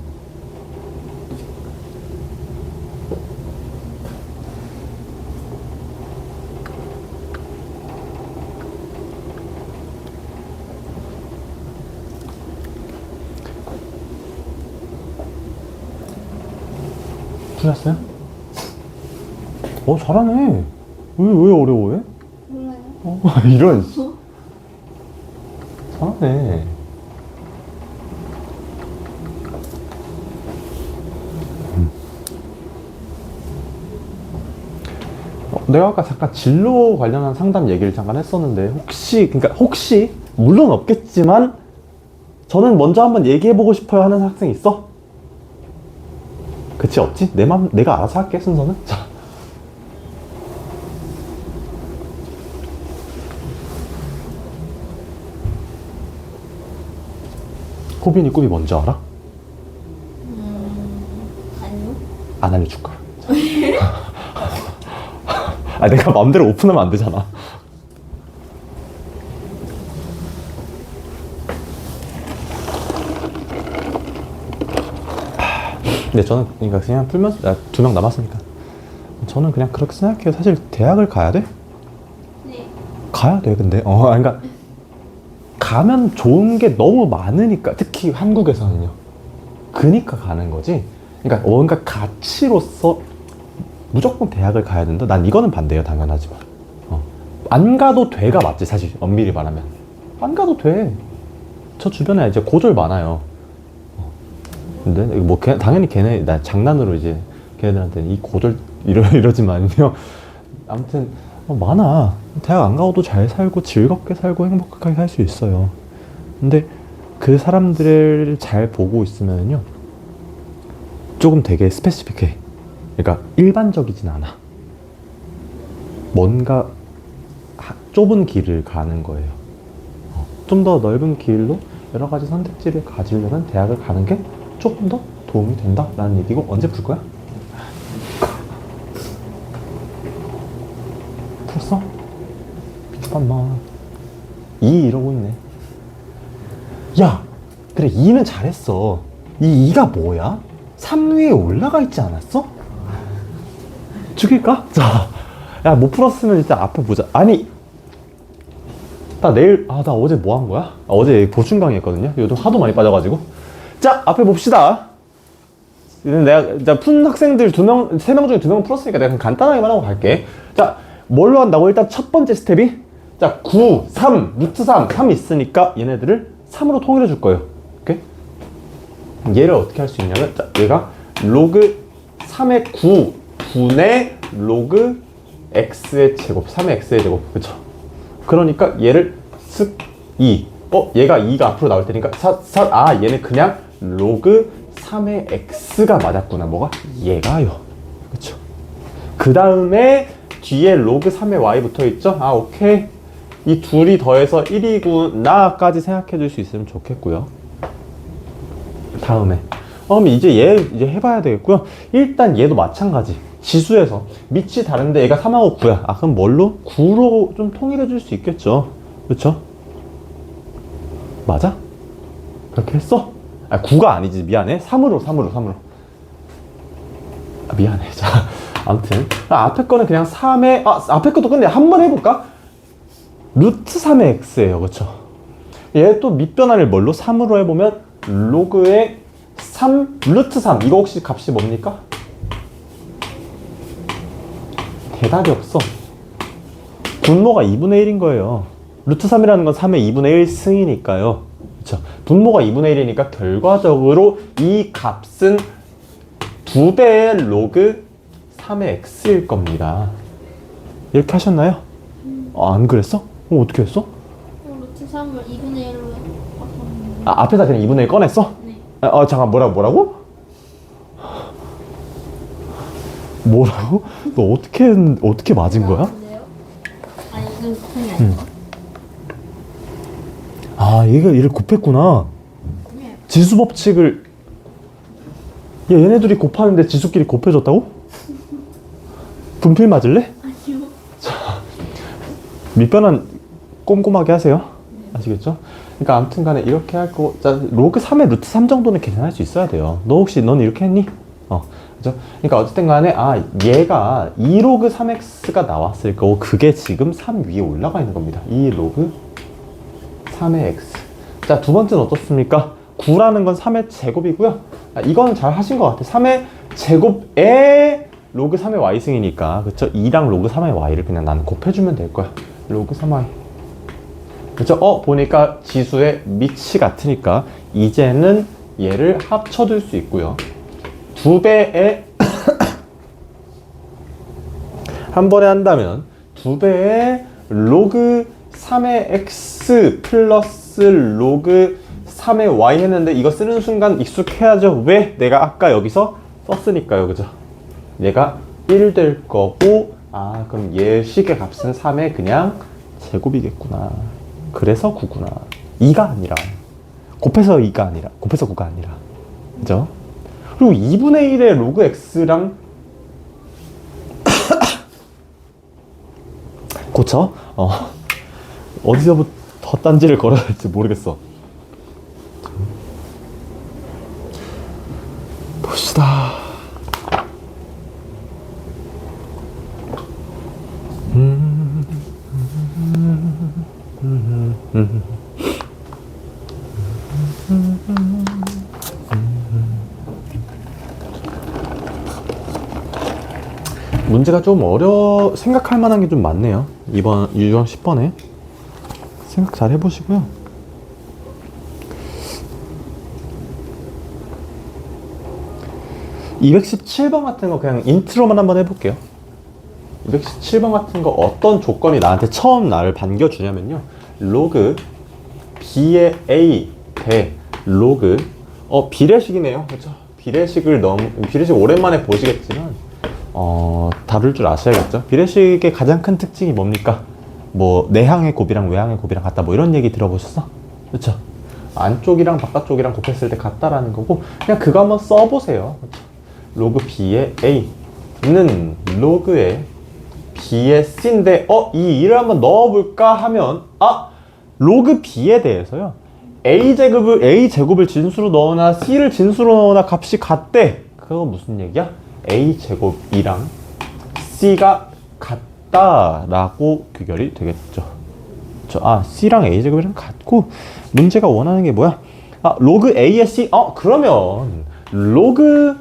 풀렸어요? 잘하네. 왜 어려워해? 몰라요. 이런. 잘하네. 내가 아까 잠깐 진로 관련한 상담 얘기를 잠깐 했었는데, 혹시, 물론 없겠지만, 저는 먼저 한번 얘기해보고 싶어요 하는 학생 있어? 그치, 없지? 내가 알아서 할게, 순서는. 자. 호빈이 꿈이 뭔지 알아? 아니요. 안 알려줄 거야. 아, 내가 마음대로 오픈하면 안 되잖아. 근데 저는 그러니까 그냥 풀면서 2명 남았으니까 저는 그냥 그렇게 생각해요. 사실 대학을 가야 돼? 네. 가야 돼. 근데 그러니까 가면 좋은 게 너무 많으니까, 특히 한국에서는요. 그니까 가는 거지. 그러니까 뭔가 가치로서 무조건 대학을 가야 된다. 난 이거는 반대예요. 당연하지만 안 가도 돼가 맞지. 사실 엄밀히 말하면 안 가도 돼. 저 주변에 이제 고졸 많아요. 근데 뭐 당연히 걔네 나 장난으로 이제 걔네들한테는 이 고졸 이러지만요. 아무튼 많아. 대학 안 가도 잘 살고 즐겁게 살고 행복하게 살 수 있어요. 근데 그 사람들을 잘 보고 있으면요 조금 되게 스페시픽해. 그러니까 일반적이진 않아. 뭔가 좁은 길을 가는 거예요. 좀 더 넓은 길로 여러 가지 선택지를 가지려면 대학을 가는 게 조금 더 도움이 된다라는 얘기고. 언제 풀 거야? 풀었어? 잠깐만. 2 이러고 있네. 야, 그래 2는 잘했어. 이 2가 뭐야? 3 위에 올라가 있지 않았어? 죽일까? 자, 야, 못 풀었으면 일단 앞에 보자. 아니, 나 내일, 나 어제 뭐 한 거야? 어제 보충 강의 했거든요. 요즘 하도 많이 빠져가지고. 자, 앞에 봅시다. 내가 푼 학생들 3명 중에 2명은 풀었으니까 내가 그냥 간단하게만 하고 갈게. 자, 뭘로 한다고? 일단 첫 번째 스텝이, 자, 9, 3, 루트 3, 3 있으니까 얘네들을 3으로 통일해 줄 거예요. 오케이? 얘를 어떻게 할 수 있냐면, 자, 얘가 로그 3의 9 분의 로그 x의 제곱, 3의 x의 제곱, 그쵸? 그러니까 얘를 쓱 2, 얘가 2가 앞으로 나올 테니까 얘는 그냥 로그 3의 x가 맞았구나. 뭐가? 얘가요. 그쵸? 그 다음에 뒤에 로그 3의 y 붙어 있죠? 오케이. 이 둘이 더해서 1이구나 까지 생각해 줄 수 있으면 좋겠고요. 다음에 그럼 이제 얘 해봐야 되겠고요. 일단 얘도 마찬가지. 지수에서 밑이 다른데 얘가 3하고 9야. 그럼 뭘로? 9로 좀 통일해 줄 수 있겠죠. 그쵸? 맞아? 그렇게 했어? 9가 아니지. 미안해. 3으로. 미안해. 자, 아무튼 앞에 거는 그냥 3의 앞에 것도 근데 한번 해볼까? 루트 3의 x예요. 그쵸? 얘 또 밑변화를 뭘로? 3으로 해보면 로그의 3 루트 3. 이거 혹시 값이 뭡니까? 대답이 없어. 분모가 2분의 1인 거예요. 루트 3이라는 건 3의 2분의 1 승이니까요. 그쵸? 분모가 2분의 1이니까 결과적으로 이 값은 2배의 로그 3의 x일 겁니다. 이렇게 하셨나요? 안 그랬어? 어떻게 했어? 루트 3을 2분의 1로 바꿨는데. 앞에다 그냥 2분의 1 꺼냈어? 네. 잠깐 뭐라고? 뭐라고? 너 어떻게 맞은 거야? 근데요? 이건 그게 아닌가? 얘를 곱했구나. 네. 지수 법칙을. 얘네 둘이 곱하는데 지수끼리 곱해줬다고? 분필 맞을래? 아니요. 밑변환 꼼꼼하게 하세요. 아시겠죠? 그러니까 아무튼 간에 이렇게 할 거고, 자, 로그 3의 루트 3 정도는 계산할 수 있어야 돼요. 넌 이렇게 했니? 그죠? 그러니까 어쨌든 간에 얘가 2로그 3x가 나왔을 거고, 그게 지금 3 위에 올라가 있는 겁니다. 2로그 3의 x. 자, 두 번째는 어떻습니까? 9라는 건 3의 제곱이고요. 이거는 잘 하신 것 같아요. 3의 제곱에 로그 3의 y승이니까, 그쵸? 2랑 로그 3의 y를 그냥 나는 곱해주면 될 거야. 로그 3y. 그쵸? 보니까 지수의 밑이 같으니까 이제는 얘를 합쳐둘 수 있고요. 2배의 한 번에 한다면 2배의 로그 3의 x 플러스 로그 3의 y 했는데, 이거 쓰는 순간 익숙해야죠. 왜? 내가 아까 여기서 썼으니까요. 그죠? 얘가 1 될 거고, 그럼 얘 식의 값은 3의 그냥 제곱이겠구나. 그래서 9구나. 2가 아니라, 곱해서 2가 아니라, 곱해서 9가 아니라. 그죠? 그리고 2분의 1의 로그 x랑 고쳐? 어디서부터 딴지를 걸어야 할지 모르겠어. 봅시다. 문제가 좀 생각할 만한 게 좀 많네요. 이번 유형 10번에 생각 잘 해보시고요. (217번) 같은 거 그냥 인트로만 한번 해볼게요. 217번 같은 거 어떤 조건이 나한테 처음 나를 반겨주냐면요, 로그 b의 a 대 로그 비례식이네요. 그렇죠? 비례식 오랜만에 보시겠지만 다룰 줄 아셔야겠죠. 비례식의 가장 큰 특징이 뭡니까? 뭐 내항의 곱이랑 외항의 곱이랑 같다, 뭐 이런 얘기 들어보셨어? 그렇죠? 안쪽이랑 바깥쪽이랑 곱했을 때 같다라는 거고, 그냥 그거 한번 써보세요. 그렇죠? 로그 b의 a는 로그의 b의 c인데 이 일을 한번 넣어볼까 하면 로그 b에 대해서요, a제곱을 진수로 넣으나 c를 진수로 넣으나 값이 같대. 그거 무슨 얘기야? a제곱이랑 c가 같다라고 규결이 되겠죠. c랑 a제곱이랑 같고, 문제가 원하는 게 뭐야? 로그 a의 c. 그러면 로그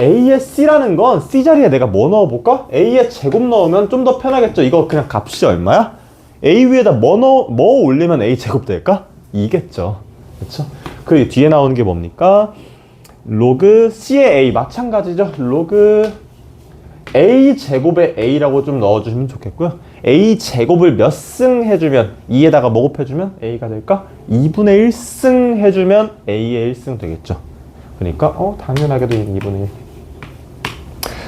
a의 c라는 건 c 자리에 내가 뭐 넣어볼까? a의 제곱 넣으면 좀 더 편하겠죠. 이거 그냥 값이 얼마야? a 위에다 뭐 올리면 a 제곱 될까? 이겠죠. 그렇죠? 그 뒤에 나오는 게 뭡니까? 로그 c의 a 마찬가지죠. 로그 a 제곱의 a라고 좀 넣어주시면 좋겠고요. a 제곱을 몇 승 해주면 2에다가 뭐 곱해주면 a가 될까? 2분의 1승 해주면 a의 1승 되겠죠. 그러니까 당연하게도 2분의 1.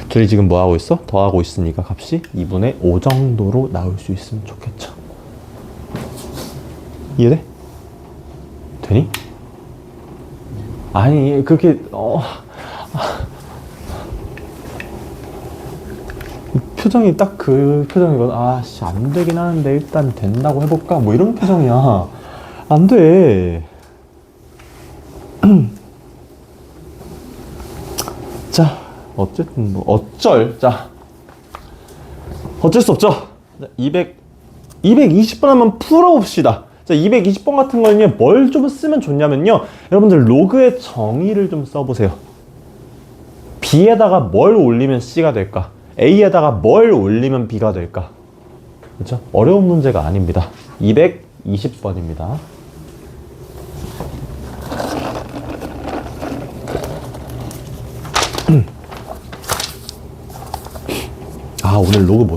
둘이 지금 뭐 하고 있어? 더하고 있으니까 값이 2분의 5 정도로 나올 수 있으면 좋겠죠. 이해돼? 되니? 아니 그렇게 표정이 딱 그 표정이거든. 안 되긴 하는데 일단 된다고 해볼까? 뭐 이런 표정이야. 안 돼. 자, 어쨌든 어쩔 수 없죠. 220번 한번 풀어봅시다. 자, 220번 같은 거는요, 뭘 좀 쓰면 좋냐면요, 여러분들 로그의 정의를 좀 써보세요. b에다가 뭘 올리면 c가 될까? a에다가 뭘 올리면 b가 될까? 그렇죠? 어려운 문제가 아닙니다. 220번입니다. 오늘 로그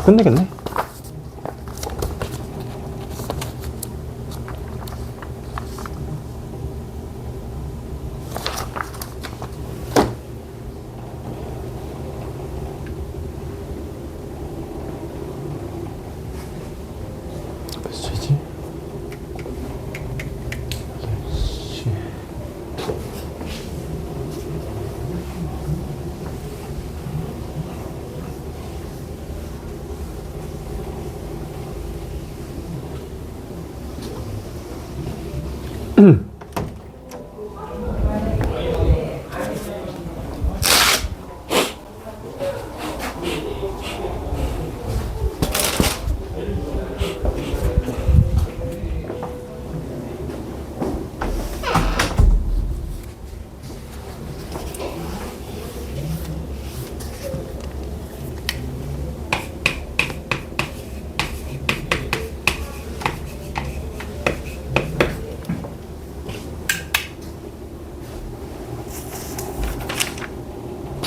끝내겠네? 몇 시지? 8시.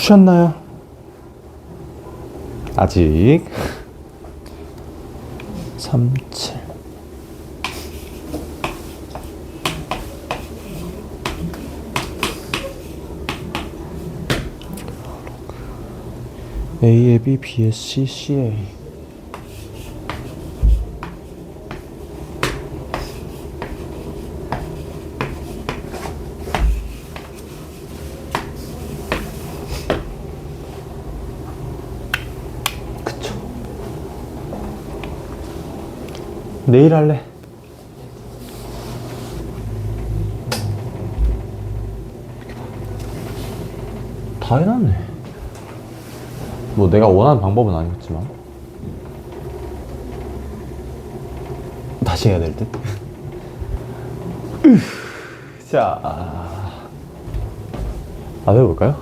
푸셨나요? 아직 37. A에 B, B에 C, C에 A. 내일 할래. 다 해놨네. 뭐 내가 원하는 방법은 아니겠지만 다시 해야 될 듯. 자, 해볼까요?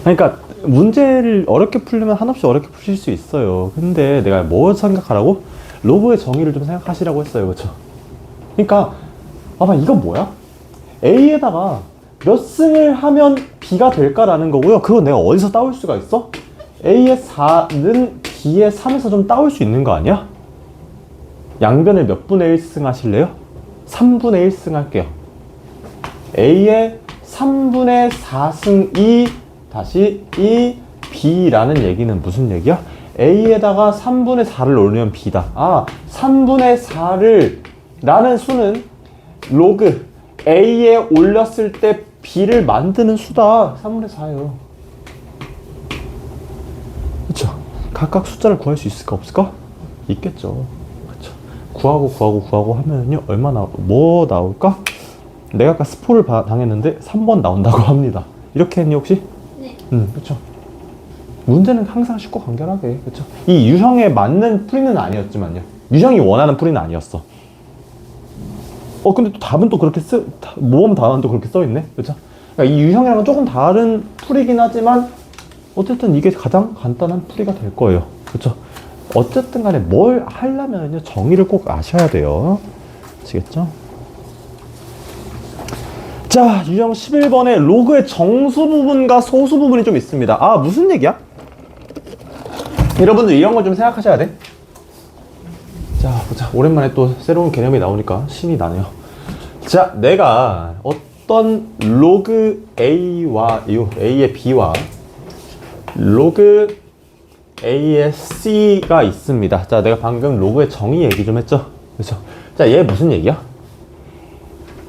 그러니까 문제를 어렵게 풀려면 한없이 어렵게 풀릴 수 있어요. 근데 내가 뭐 생각하라고? 로그의 정의를 좀 생각하시라고 했어요. 그쵸? 그러니까 봐봐, 이건 뭐야? A에다가 몇 승을 하면 B가 될까라는 거고요. 그건 내가 어디서 따올 수가 있어? A의 4는 B의 3에서 좀 따올 수 있는 거 아니야? 양변을 몇 분의 1승 하실래요? 3분의 1승 할게요. A의 3분의 4승 2 다시 2 B라는 얘기는 무슨 얘기야? A에다가 3분의 4를 올리면 B다. 아, 3분의 4를 라는 수는 로그 A에 올렸을 때 B를 만드는 수다. 3분의 4예요. 그쵸? 각각 숫자를 구할 수 있을까 없을까? 있겠죠. 그쵸? 구하고 하면요 얼마 뭐 나올까? 내가 아까 스포를 당했는데 3번 나온다고 합니다. 이렇게 했니 혹시? 네. 그쵸? 문제는 항상 쉽고 간결하게, 그쵸? 이 유형에 맞는 풀이는 아니었지만요. 유형이 원하는 풀이는 아니었어. 근데 또 답은 또 그렇게 모범 답은 또 그렇게 써있네? 그쵸? 그러니까 이 유형이랑은 조금 다른 풀이긴 하지만, 어쨌든 이게 가장 간단한 풀이가 될 거예요. 그쵸? 어쨌든 간에 뭘 하려면요, 정의를 꼭 아셔야 돼요. 아시겠죠? 자, 유형 11번에 로그의 정수 부분과 소수 부분이 좀 있습니다. 아, 무슨 얘기야? 여러분들 이런 거 좀 생각하셔야 돼. 자, 보자. 오랜만에 또 새로운 개념이 나오니까 신이 나네요. 자, 내가 어떤 로그 A의 B와 로그 A의 C가 있습니다. 자, 내가 방금 로그의 정의 얘기 좀 했죠? 그렇죠? 자, 얘 무슨 얘기야?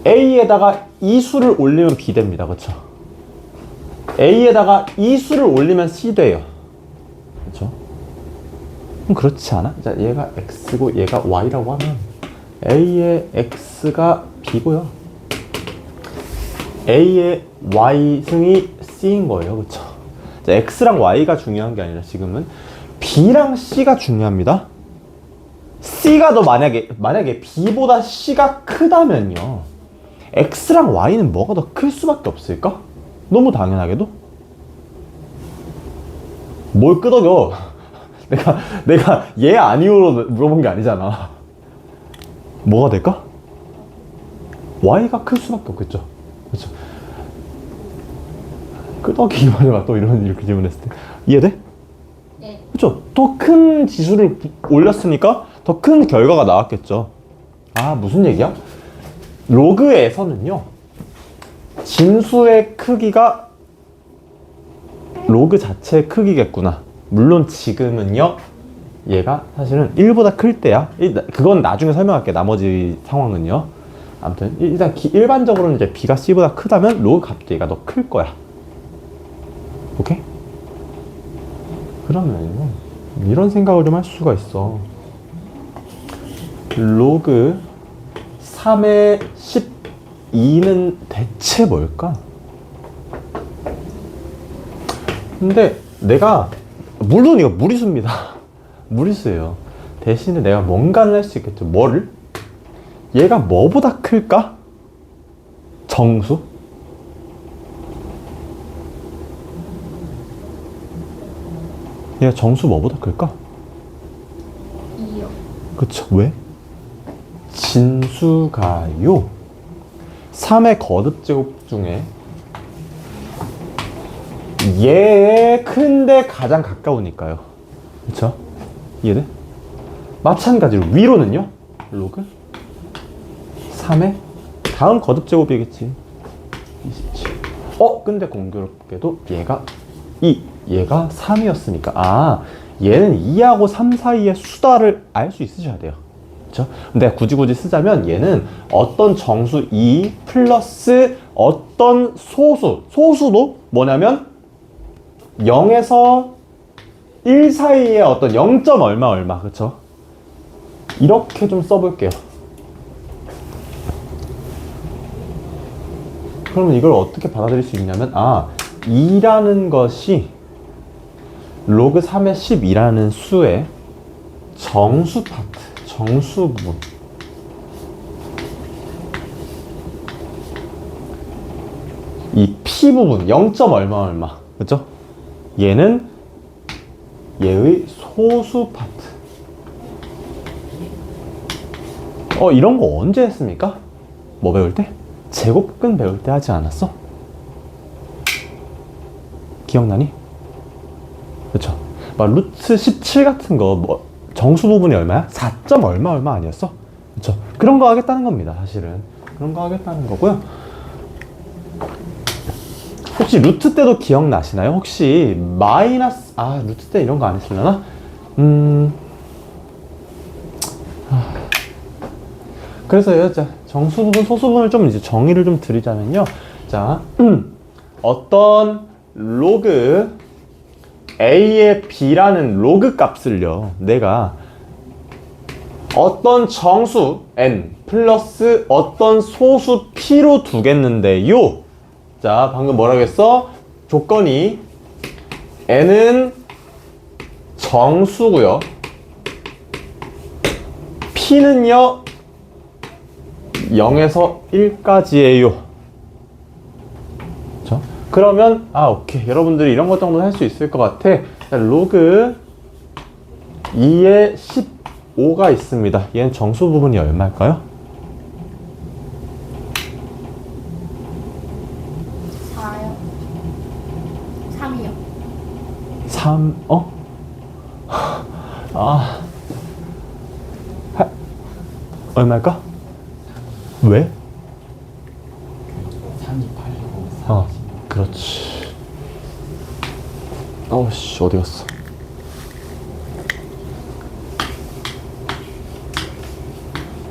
A에다가 이 수를 올리면 B 됩니다. 그렇죠? A에다가 이 수를 올리면 C 돼요. 그렇죠? 그럼 그렇지 않아? 자, 얘가 X고 얘가 Y라고 하면 A의 X가 B고요. A의 Y승이 C인 거예요. 그렇죠? 자, X랑 Y가 중요한 게 아니라 지금은 B랑 C가 중요합니다. C가 더 만약에 B보다 C가 크다면요, X랑 Y는 뭐가 더 클 수밖에 없을까? 너무 당연하게도. 뭘 끄덕여? 내가 얘 아니오로 물어본 게 아니잖아. 뭐가 될까? Y가 클 수밖에 없겠죠. 그렇죠? 끄덕이기만 또 이렇게 질문했을 때 이해돼? 네. 그렇죠? 더 큰 지수를 올렸으니까 더 큰 결과가 나왔겠죠. 아, 무슨 얘기야? 로그에서는요, 진수의 크기가 로그 자체의 크기겠구나. 물론 지금은요, 얘가 사실은 1보다 클 때야. 그건 나중에 설명할게. 나머지 상황은요. 아무튼 일단 일반적으로는 이제 B가 C보다 크다면 로그 값도 얘가 더 클 거야. 오케이? 그러면 이런 생각을 좀 할 수가 있어. 로그 3의 12는 대체 뭘까? 근데 내가, 물론 이거 무리수입니다. 무리수예요. 대신에 내가 뭔가를 할 수 있겠죠. 뭐를? 얘가 뭐보다 클까? 정수? 얘가 정수 뭐보다 클까? 2요. 그쵸. 왜? 진수가요, 3의 거듭제곱 중에 얘의 큰데 가장 가까우니까요. 그쵸? 이해돼? 마찬가지로 위로는요, 로그 3의 다음 거듭제곱이겠지. 27. 근데 공교롭게도 얘가 3이었으니까, 아, 얘는 2하고 3 사이의 수다를 알 수 있으셔야 돼요. 그쵸? 근데 굳이 쓰자면 얘는 어떤 정수 2 플러스 어떤 소수도 뭐냐면 0에서 1 사이의 어떤 0. 얼마, 그쵸? 이렇게 좀 써볼게요. 그러면 이걸 어떻게 받아들일 수 있냐면 2라는 것이 로그 3의 12라는 수의 정수 파트, 정수 부분. 이 P 부분 0. 얼마 얼마, 그죠? 얘는 얘의 소수 파트. 이런 거 언제 했습니까? 뭐 배울 때? 제곱근 배울 때 하지 않았어? 기억나니? 그쵸? 막 루트 17 같은 거 뭐 정수 부분이 얼마야? 4. 얼마 얼마 아니었어? 그쵸? 그런 거 하겠다는 겁니다, 사실은. 그런 거 하겠다는 거고요. 혹시 루트 때도 기억나시나요? 혹시 마이너스, 루트 때 이런 거 안 했으려나? 그래서요, 자, 정수 부분, 소수 부분을 좀 이제 정의를 좀 드리자면요. 자, 어떤 로그 A의 B라는 로그 값을요, 내가 어떤 정수 N 플러스 어떤 소수 P로 두겠는데요. 자, 방금 뭐라고 했어? 조건이 N은 정수고요. P는요, 0에서 1까지예요. 그렇죠? 그러면 오케이. 여러분들이 이런 것 정도는 할 수 있을 것 같아. 자, 로그 2에 15가 있습니다. 얘는 정수 부분이 얼마일까요? 4요. 3이요. 3, 얼마일까? 왜? 3이 8이고 그렇지. 씨, 어디 갔어?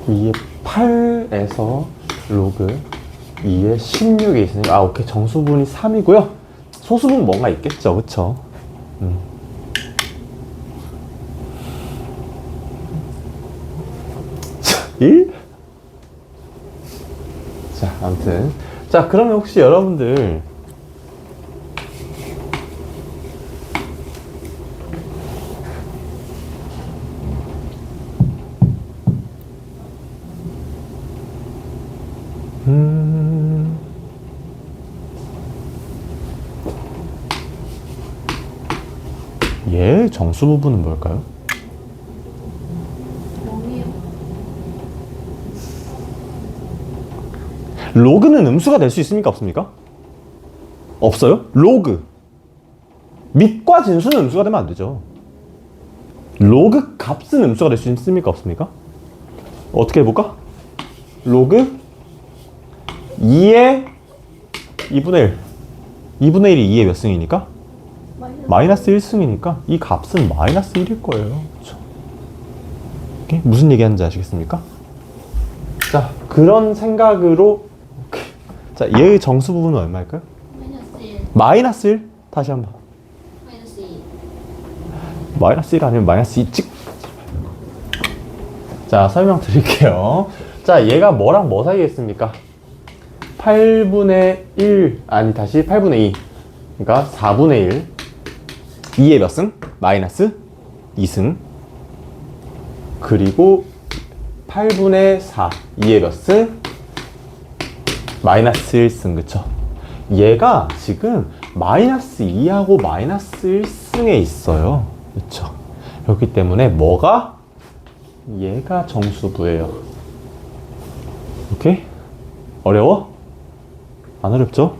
이에 8에서 로그 2에 16이 있으니까 오케이. 정수분이 3이고요. 소수분 뭔가 있겠죠, 그쵸? 1? 자, 아무튼 자, 그러면 혹시 여러분들 얘 정수 부분은 뭘까요? 뭐예요? 로그는 음수가 될 수 있습니까? 없습니까? 없어요? 로그 밑과 진수는 음수가 되면 안 되죠. 로그 값은 음수가 될 수 있습니까? 없습니까? 어떻게 해볼까? 로그 2의 2분의 1 2분의 1이 2의 몇 승이니까? 마이너스 1승이니까 이 값은 마이너스 1일 거예요. 그렇죠? 오케이? 무슨 얘기하는지 아시겠습니까? 자, 그런 생각으로 자, 얘의 정수 부분은 얼마일까요? 마이너스 1. 마이너스 1? 다시 한번. 마이너스 2. 마이너스 1 아니면 마이너스 2 찍. 자, 설명 드릴게요. 자, 얘가 뭐랑 뭐 사이에 있습니까? 8분의 1, 다시 8분의 2. 그러니까 4분의 1. 2의 몇 승? 마이너스 2승. 그리고 8분의 4. 2의 몇 승? 마이너스 1승, 그쵸? 얘가 지금 마이너스 2하고 마이너스 1승에 있어요. 그쵸? 그렇기 때문에 뭐가? 얘가 정수부예요. 오케이? 어려워? 안 어렵죠?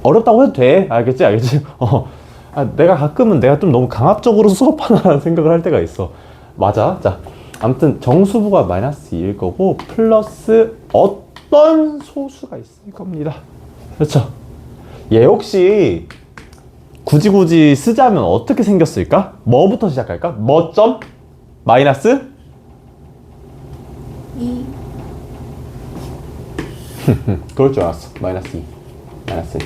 어렵다고 해도 돼. 알겠지? 내가 가끔은 내가 좀 너무 강압적으로 수업하나라는 생각을 할 때가 있어. 맞아. 자, 아무튼 정수부가 마이너스 2일 거고 플러스 어떤 소수가 있을 겁니다. 그렇죠? 얘 혹시 굳이 쓰자면 어떻게 생겼을까? 뭐부터 시작할까? 뭐 점? 마이너스? 2. 그럴 줄 알았어. 마이너스 2. 마이너스 2.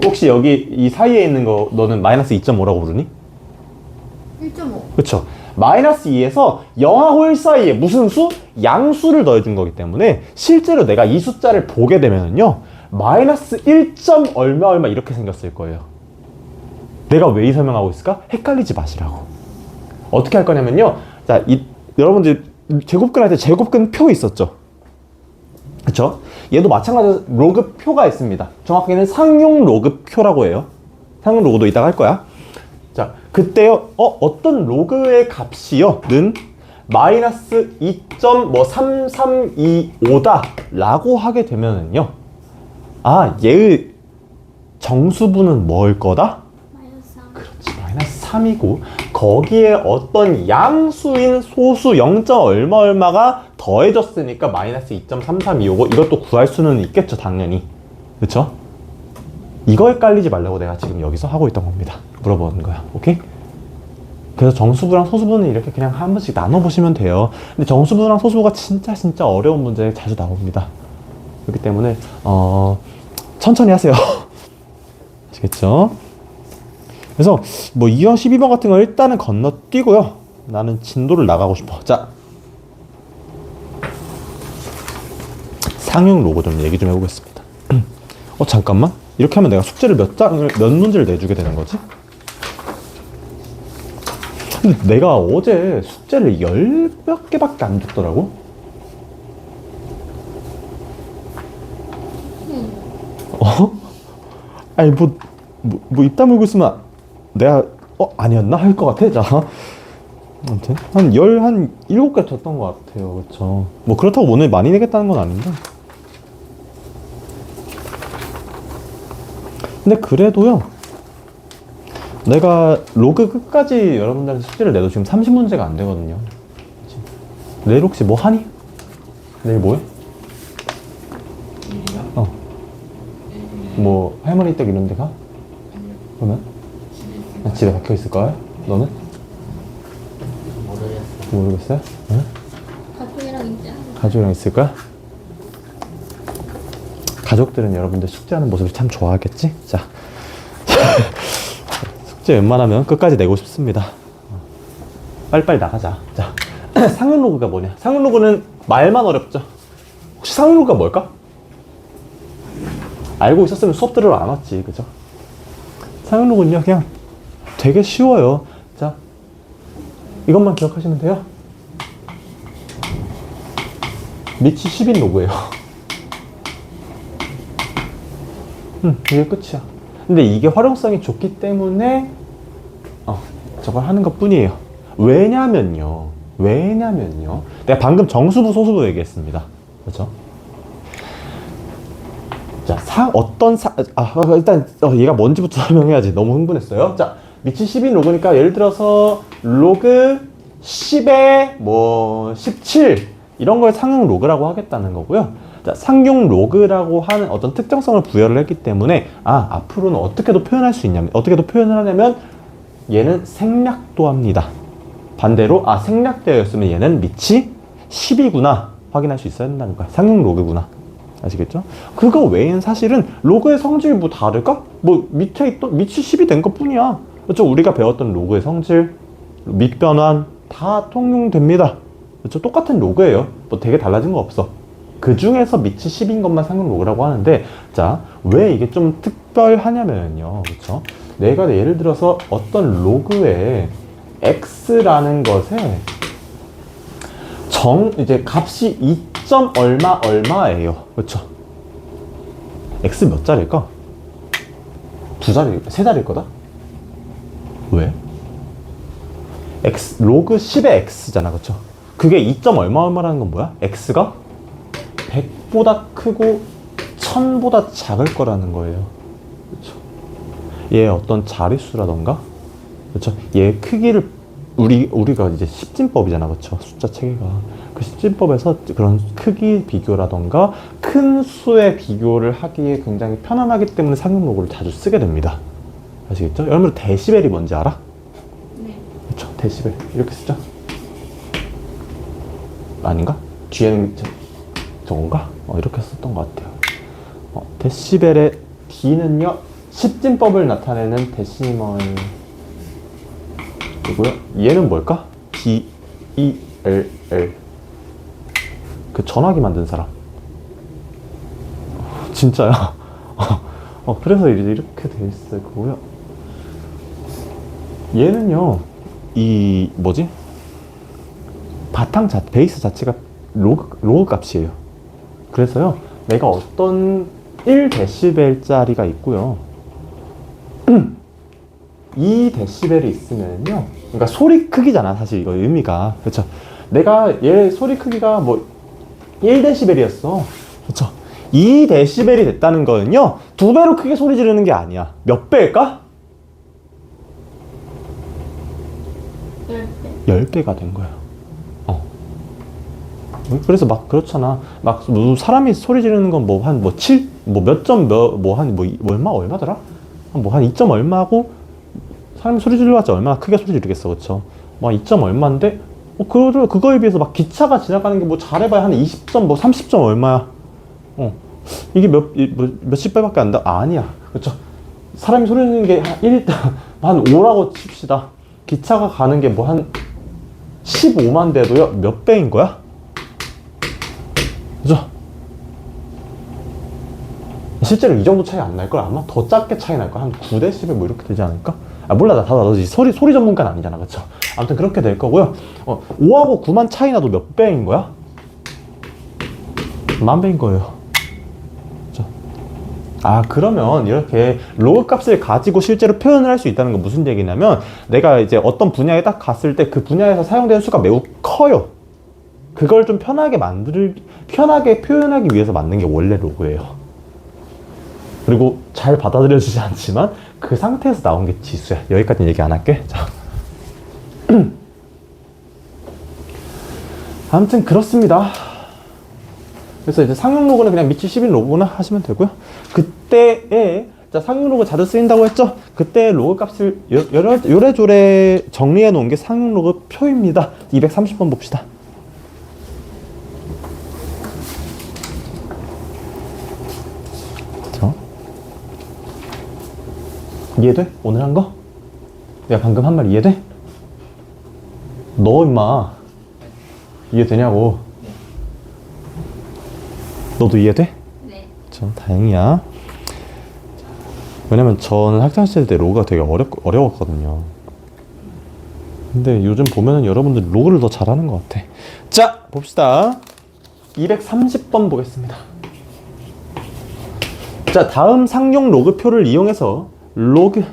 혹시 여기 이 사이에 있는 거 너는 마이너스 2.5라고 부르니? 1.5. 그쵸? 마이너스 2에서 0하고 1 사이에 무슨 수? 양수를 더해준 거기 때문에 실제로 내가 이 숫자를 보게 되면요 마이너스 1. 얼마 얼마 이렇게 생겼을 거예요. 내가 왜 이 설명하고 있을까? 헷갈리지 마시라고. 어떻게 할 거냐면요. 자, 여러분들 제곱근 할 때 제곱근 표 있었죠? 그쵸? 얘도 마찬가지로 로그 표가 있습니다. 정확하게는 상용 로그 표라고 해요. 상용 로그도 이따가 할 거야. 자, 그때요, 어떤 로그의 값이요, 는 마이너스 2.3325다 라고 하게 되면은요, 아, 얘의 정수분은 뭐일 거다? 마이너스 3. 그렇지, 마이너스 3이고, 거기에 어떤 양수인 소수 0. 얼마 얼마가 더해졌으니까 마이너스 2.3325고, 이것도 구할 수는 있겠죠, 당연히. 그쵸? 이거 헷갈리지 말라고 내가 지금 여기서 하고 있던 겁니다. 물어보는 거야. 오케이? 그래서 정수부랑 소수부는 이렇게 그냥 한 번씩 나눠보시면 돼요. 근데 정수부랑 소수부가 진짜 어려운 문제 자주 나옵니다. 그렇기 때문에 천천히 하세요. 아시겠죠? 그래서 뭐 2번 12번 같은 거 일단은 건너뛰고요. 나는 진도를 나가고 싶어. 자, 상용 로고 좀 얘기 좀 해보겠습니다. 잠깐만. 이렇게 하면 내가 숙제를 몇 문제를 내주게 되는 거지? 근데 내가 어제 숙제를 10몇 개밖에 안 줬더라고? 아니, 뭐 입 다물고 있으면 내가, 아니었나? 할 것 같아? 자. 아무튼, 한 7개 줬던 것 같아요. 그쵸. 뭐 그렇다고 오늘 많이 내겠다는 건 아닌데. 근데 그래도요, 내가 로그 끝까지 여러분들한테 숙제를 내도 지금 30문제가 안 되거든요. 그치? 내일 혹시 뭐 하니? 내일 뭐해? 뭐 할머니 댁 이런 데 가? 그러면? 집에 박혀 있을 거야? 너는? 모르겠어요? 응? 가족이랑 있지 않아? 가족이랑 있을 거야? 가족들은 여러분들 숙제하는 모습을 참 좋아하겠지? 자, 숙제 웬만하면 끝까지 내고 싶습니다. 빨리빨리 나가자. 자, 상용 로그가 뭐냐? 상용 로그는 말만 어렵죠? 혹시 상용 로그가 뭘까? 알고 있었으면 수업 들으러 안 왔지, 그죠? 상용 로그는요, 그냥 되게 쉬워요. 자, 이것만 기억하시면 돼요. 밑이 10인 로그예요. 이게 끝이야. 근데 이게 활용성이 좋기 때문에 저걸 하는 것 뿐이에요. 왜냐면요. 내가 방금 정수부, 소수부 얘기했습니다. 그렇죠? 자, 일단 얘가 뭔지부터 설명해야지. 너무 흥분했어요. 자, 밑이 10인 로그니까 예를 들어서 로그 10에 뭐 17 이런 걸 상용 로그라고 하겠다는 거고요. 자, 상용 로그라고 하는 어떤 특정성을 부여를 했기 때문에 앞으로는 어떻게도 표현할 수 있냐면, 어떻게도 표현을 하냐면 얘는 생략도 합니다. 반대로 생략되어 있으면 얘는 밑이 10이구나 확인할 수 있어야 된다는 거야. 상용 로그구나. 아시겠죠? 그거 외엔 사실은 로그의 성질이 뭐 다를까? 뭐 밑이 10이 된 것 뿐이야. 그렇죠? 우리가 배웠던 로그의 성질, 밑 변환 다 통용됩니다. 그렇죠? 똑같은 로그예요. 뭐 되게 달라진 거 없어. 그 중에서 밑이 10인 것만 상용 로그라고 하는데, 자, 왜 이게 좀 특별하냐면요. 그렇죠? 내가 예를 들어서 어떤 로그에 x라는 것에 이제 값이 2. 얼마예요. 그렇죠? x 몇 자리일까? 2자리, 3자리일 거다? 왜? 로그 10의 x잖아. 그렇죠? 그게 2. 얼마라는 건 뭐야? x가 100보다 크고 1000보다 작을 거라는 거예요. 그렇죠? 얘 어떤 자릿수라던가, 그렇죠? 얘 크기를 우리가 이제 십진법이잖아, 그렇죠? 숫자 체계가. 그 십진법에서 그런 크기 비교라던가 큰 수의 비교를 하기에 굉장히 편안하기 때문에 상용 로그를 자주 쓰게 됩니다. 아시겠죠? 여러분 데시벨이 뭔지 알아? 네. 그렇죠? 데시벨 이렇게 쓰죠? 아닌가? 뒤에는 저건가? 이렇게 썼던 것 같아요. 데시벨의 D는요, 십진법을 나타내는 데시멀 이고요. 얘는 뭘까? DELL. 그 전화기 만든 사람. 진짜야. 그래서 이렇게 돼 있을 거고요. 얘는요, 이 뭐지? 베이스 자체가 로그 값이에요. 그래서요, 내가 어떤 1dB짜리가 있고요. 2dB이 있으면요, 그러니까 소리 크기잖아, 사실 이거 의미가. 그렇죠? 내가 얘 소리 크기가 뭐 1dB이었어. 그렇죠? 2dB이 됐다는 거는요, 2배로 크게 소리 지르는 게 아니야. 몇 배일까? 10배. 10배가 된 거야. 그래서 막 그렇잖아. 막 사람이 소리 지르는 건 뭐 한 뭐 7, 뭐 몇 점 얼마더라? 뭐 한 2점 얼마고, 사람이 소리 질러봤자 얼마나 크게 소리 지르겠어, 그쵸? 뭐 2점 얼마인데, 그거에 비해서 막 기차가 지나가는 게 뭐 잘해봐야 한 20점, 뭐 30점 얼마야? 이게 몇십 배밖에 안 돼? 아니야. 그쵸? 사람이 소리 지르는 게 한 5라고 칩시다. 기차가 가는 게 뭐 한 15만 대도요? 몇 배인 거야? 그죠? 실제로 이 정도 차이 안 날걸? 아마 더 작게 차이 날걸? 한 9dB 뭐 이렇게 되지 않을까? 몰라. 나도 소리 전문가는 아니잖아. 그쵸? 아무튼 그렇게 될 거고요. 5하고 9만 차이 나도 몇 배인 거야? 만 배인 거예요. 그쵸? 그러면 이렇게 로그 값을 가지고 실제로 표현을 할 수 있다는 건 무슨 얘기냐면, 내가 이제 어떤 분야에 딱 갔을 때 그 분야에서 사용되는 수가 매우 커요. 그걸 좀 편하게 표현하기 위해서 만든 게 원래 로그예요. 그리고 잘 받아들여지지 않지만 그 상태에서 나온 게 지수야. 여기까지는 얘기 안 할게. 자. 아무튼 그렇습니다. 그래서 이제 상용 로그는 그냥 밑이 10인 로그나 하시면 되고요. 그때에, 자, 상용 로그 자주 쓰인다고 했죠? 그때 로그 값을 요래조래 정리해 놓은 게 상용 로그 표입니다. 230번 봅시다. 이해돼? 오늘 한 거? 내가 방금 한 말 이해돼? 너 임마 이해되냐고. 너도 이해돼? 네. 참 다행이야. 왜냐면 저는 학창시절 때 로그가 되게 어려웠거든요. 근데 요즘 보면은 여러분들 로그를 더 잘하는 것 같아. 자, 봅시다. 230번 보겠습니다. 자, 다음 상용 로그표를 이용해서 로그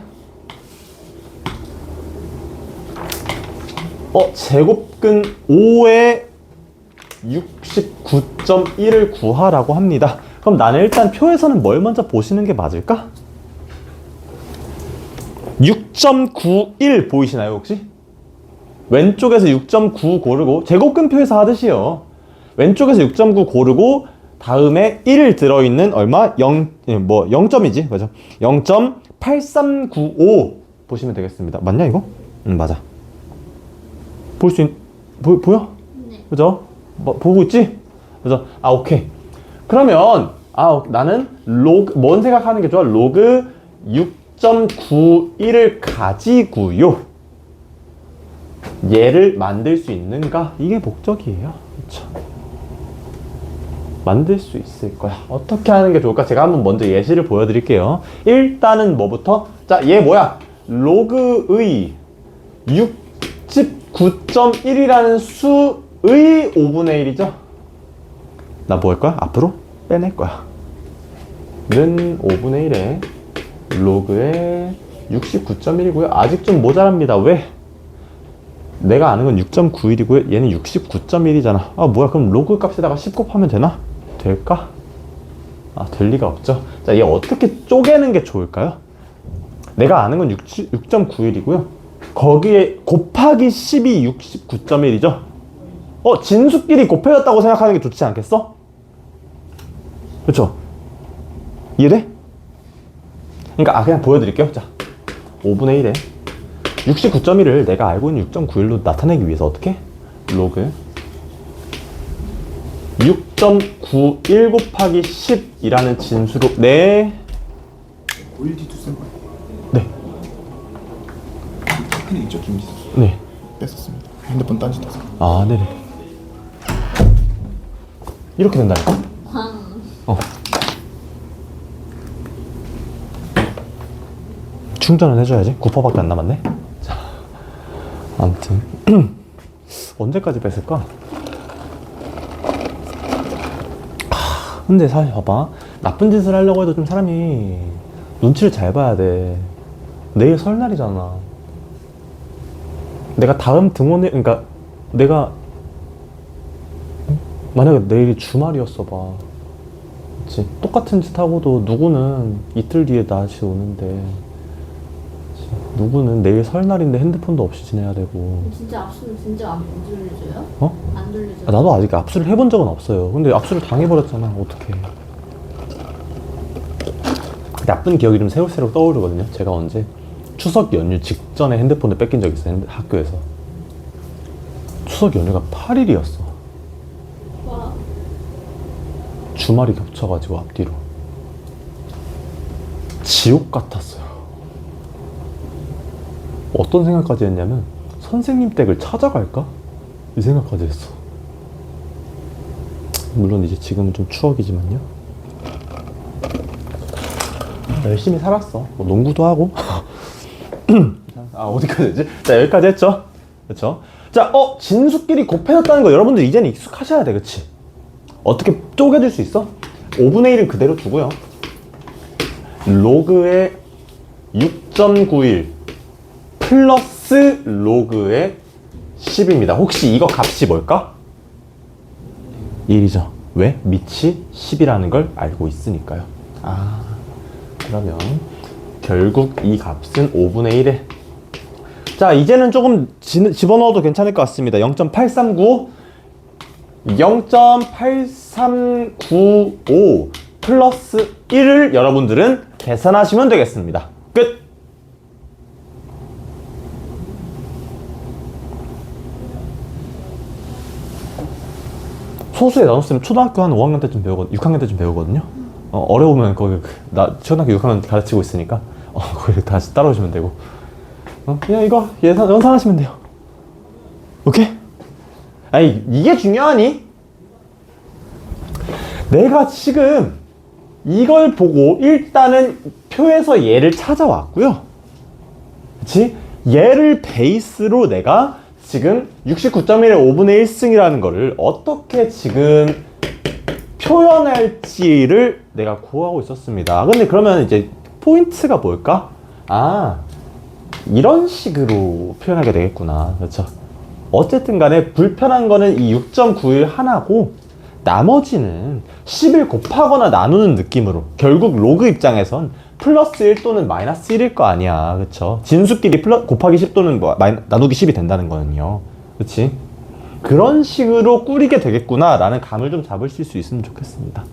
제곱근 5의 69.1을 구하라고 합니다. 그럼 나는 일단 표에서는 뭘 먼저 보시는 게 맞을까? 6.91 보이시나요 혹시? 왼쪽에서 6.9 고르고, 제곱근 표에서 하듯이요. 왼쪽에서 6.9 고르고 다음에 1 들어있는 얼마? 0점이지, 그죠? 0.8395 보시면 되겠습니다. 맞냐 이거? 맞아. 보여? 네. 그죠? 보고 있지? 그죠? 오케이. 그러면 나는 뭔 생각하는 게 좋아? 로그 6.91을 가지고요, 얘를 만들 수 있는가? 이게 목적이에요. 그쵸? 만들 수 있을 거야. 어떻게 하는 게 좋을까? 제가 한번 먼저 예시를 보여드릴게요. 일단은 뭐부터? 자, 얘 뭐야? 로그의 69.1이라는 수의 5분의 1이죠? 나 뭐 할 거야? 앞으로 빼낼 거야. 는 5분의 1에 로그의 69.1이고요. 아직 좀 모자랍니다. 왜? 내가 아는 건 6.91이고요. 얘는 69.1이잖아. 뭐야, 그럼 로그 값에다가 10 곱하면 되나? 될까? 될 리가 없죠. 자, 얘 어떻게 쪼개는 게 좋을까요? 내가 아는 건 6.91이고요. 거기에 곱하기 10이 69.1이죠? 진수끼리 곱해졌다고 생각하는 게 좋지 않겠어? 그렇죠? 이해돼? 그러니까 그냥 보여드릴게요. 자, 5분의 1에 69.1을 내가 알고 있는 6.91로 나타내기 위해서 어떻게? 로그 6.91 곱하기 10이라는 진수로 OLD 투쌤 네. 체크는 있죠, 김지수. 네. 뺐었습니다. 핸드폰 딴짓해서. 아, 네네. 이렇게 된다니까? 광. 충전은 해줘야지. 9%밖에 안 남았네. 자, 아무튼 언제까지 뺐을까? 근데 사실 봐봐, 나쁜 짓을 하려고 해도 좀 사람이 눈치를 잘 봐야 돼. 내일 설날이잖아. 내가 다음 등원일, 그러니까 내가 만약에 내일이 주말이었어 봐. 그치? 똑같은 짓 하고도 누구는 이틀 뒤에 낮이 오는데, 그치? 누구는 내일 설날인데 핸드폰도 없이 지내야 되고. 진짜 압수는 진짜 안 돌려줘요? 어? 안 돌려줘요? 아, 나도 아직 압수를 해본 적은 없어요. 근데 압수를 당해버렸잖아. 어떡해. 나쁜 기억이 좀 새록새록 떠오르거든요. 제가 언제 추석 연휴 직전에 핸드폰을 뺏긴 적이 있어요. 학교에서. 추석 연휴가 8일이었어. 와. 주말이 겹쳐가지고 앞뒤로. 지옥 같았어요. 어떤 생각까지 했냐면 선생님 댁을 찾아갈까? 이 생각까지 했어. 물론 이제 지금은 좀 추억이지만요. 열심히 살았어. 뭐 농구도 하고. 아, 어디까지 했지? 자, 여기까지 했죠? 그쵸? 자, 진수끼리 곱해졌다는 거 여러분들 이제는 익숙하셔야 돼. 그치? 어떻게 쪼개줄 수 있어? 5분의 1은 그대로 두고요. 로그의 6.91 플러스 로그의 10입니다. 혹시 이거 값이 뭘까? 1이죠. 왜? 밑이 10이라는 걸 알고 있으니까요. 아, 그러면 결국 이 값은 5분의 1에, 자, 이제는 조금 집어넣어도 괜찮을 것 같습니다. 0.839 0.8395 플러스 1을 여러분들은 계산하시면 되겠습니다. 끝! 소수의 나눗셈 초등학교 한 5학년 때쯤 배우거든요. 6학년 때쯤 배우거든요. 어려우면 거기 초등학교 6학년 가르치고 있으니까 거기 다시 따라오시면 되고, 그냥 이거 연산하시면 돼요. 오케이? 아니, 이게 중요하니? 내가 지금 이걸 보고 일단은 표에서 얘를 찾아왔고요. 그치? 얘를 베이스로 내가 지금 69.1의 5분의 1승이라는 거를 어떻게 지금 표현할지를 내가 구하고 있었습니다. 근데 그러면 이제 포인트가 뭘까? 아, 이런 식으로 표현하게 되겠구나. 그렇죠? 어쨌든 간에 불편한 거는 이 6.91 하나고, 나머지는 10을 곱하거나 나누는 느낌으로, 결국 로그 입장에선 플러스 1 또는 마이너스 1일 거 아니야. 그쵸? 진수끼리 곱하기 10 또는 나누기 10이 된다는 거는요. 그치? 그런 식으로 꾸리게 되겠구나 라는 감을 좀 잡으실 수 있으면 좋겠습니다.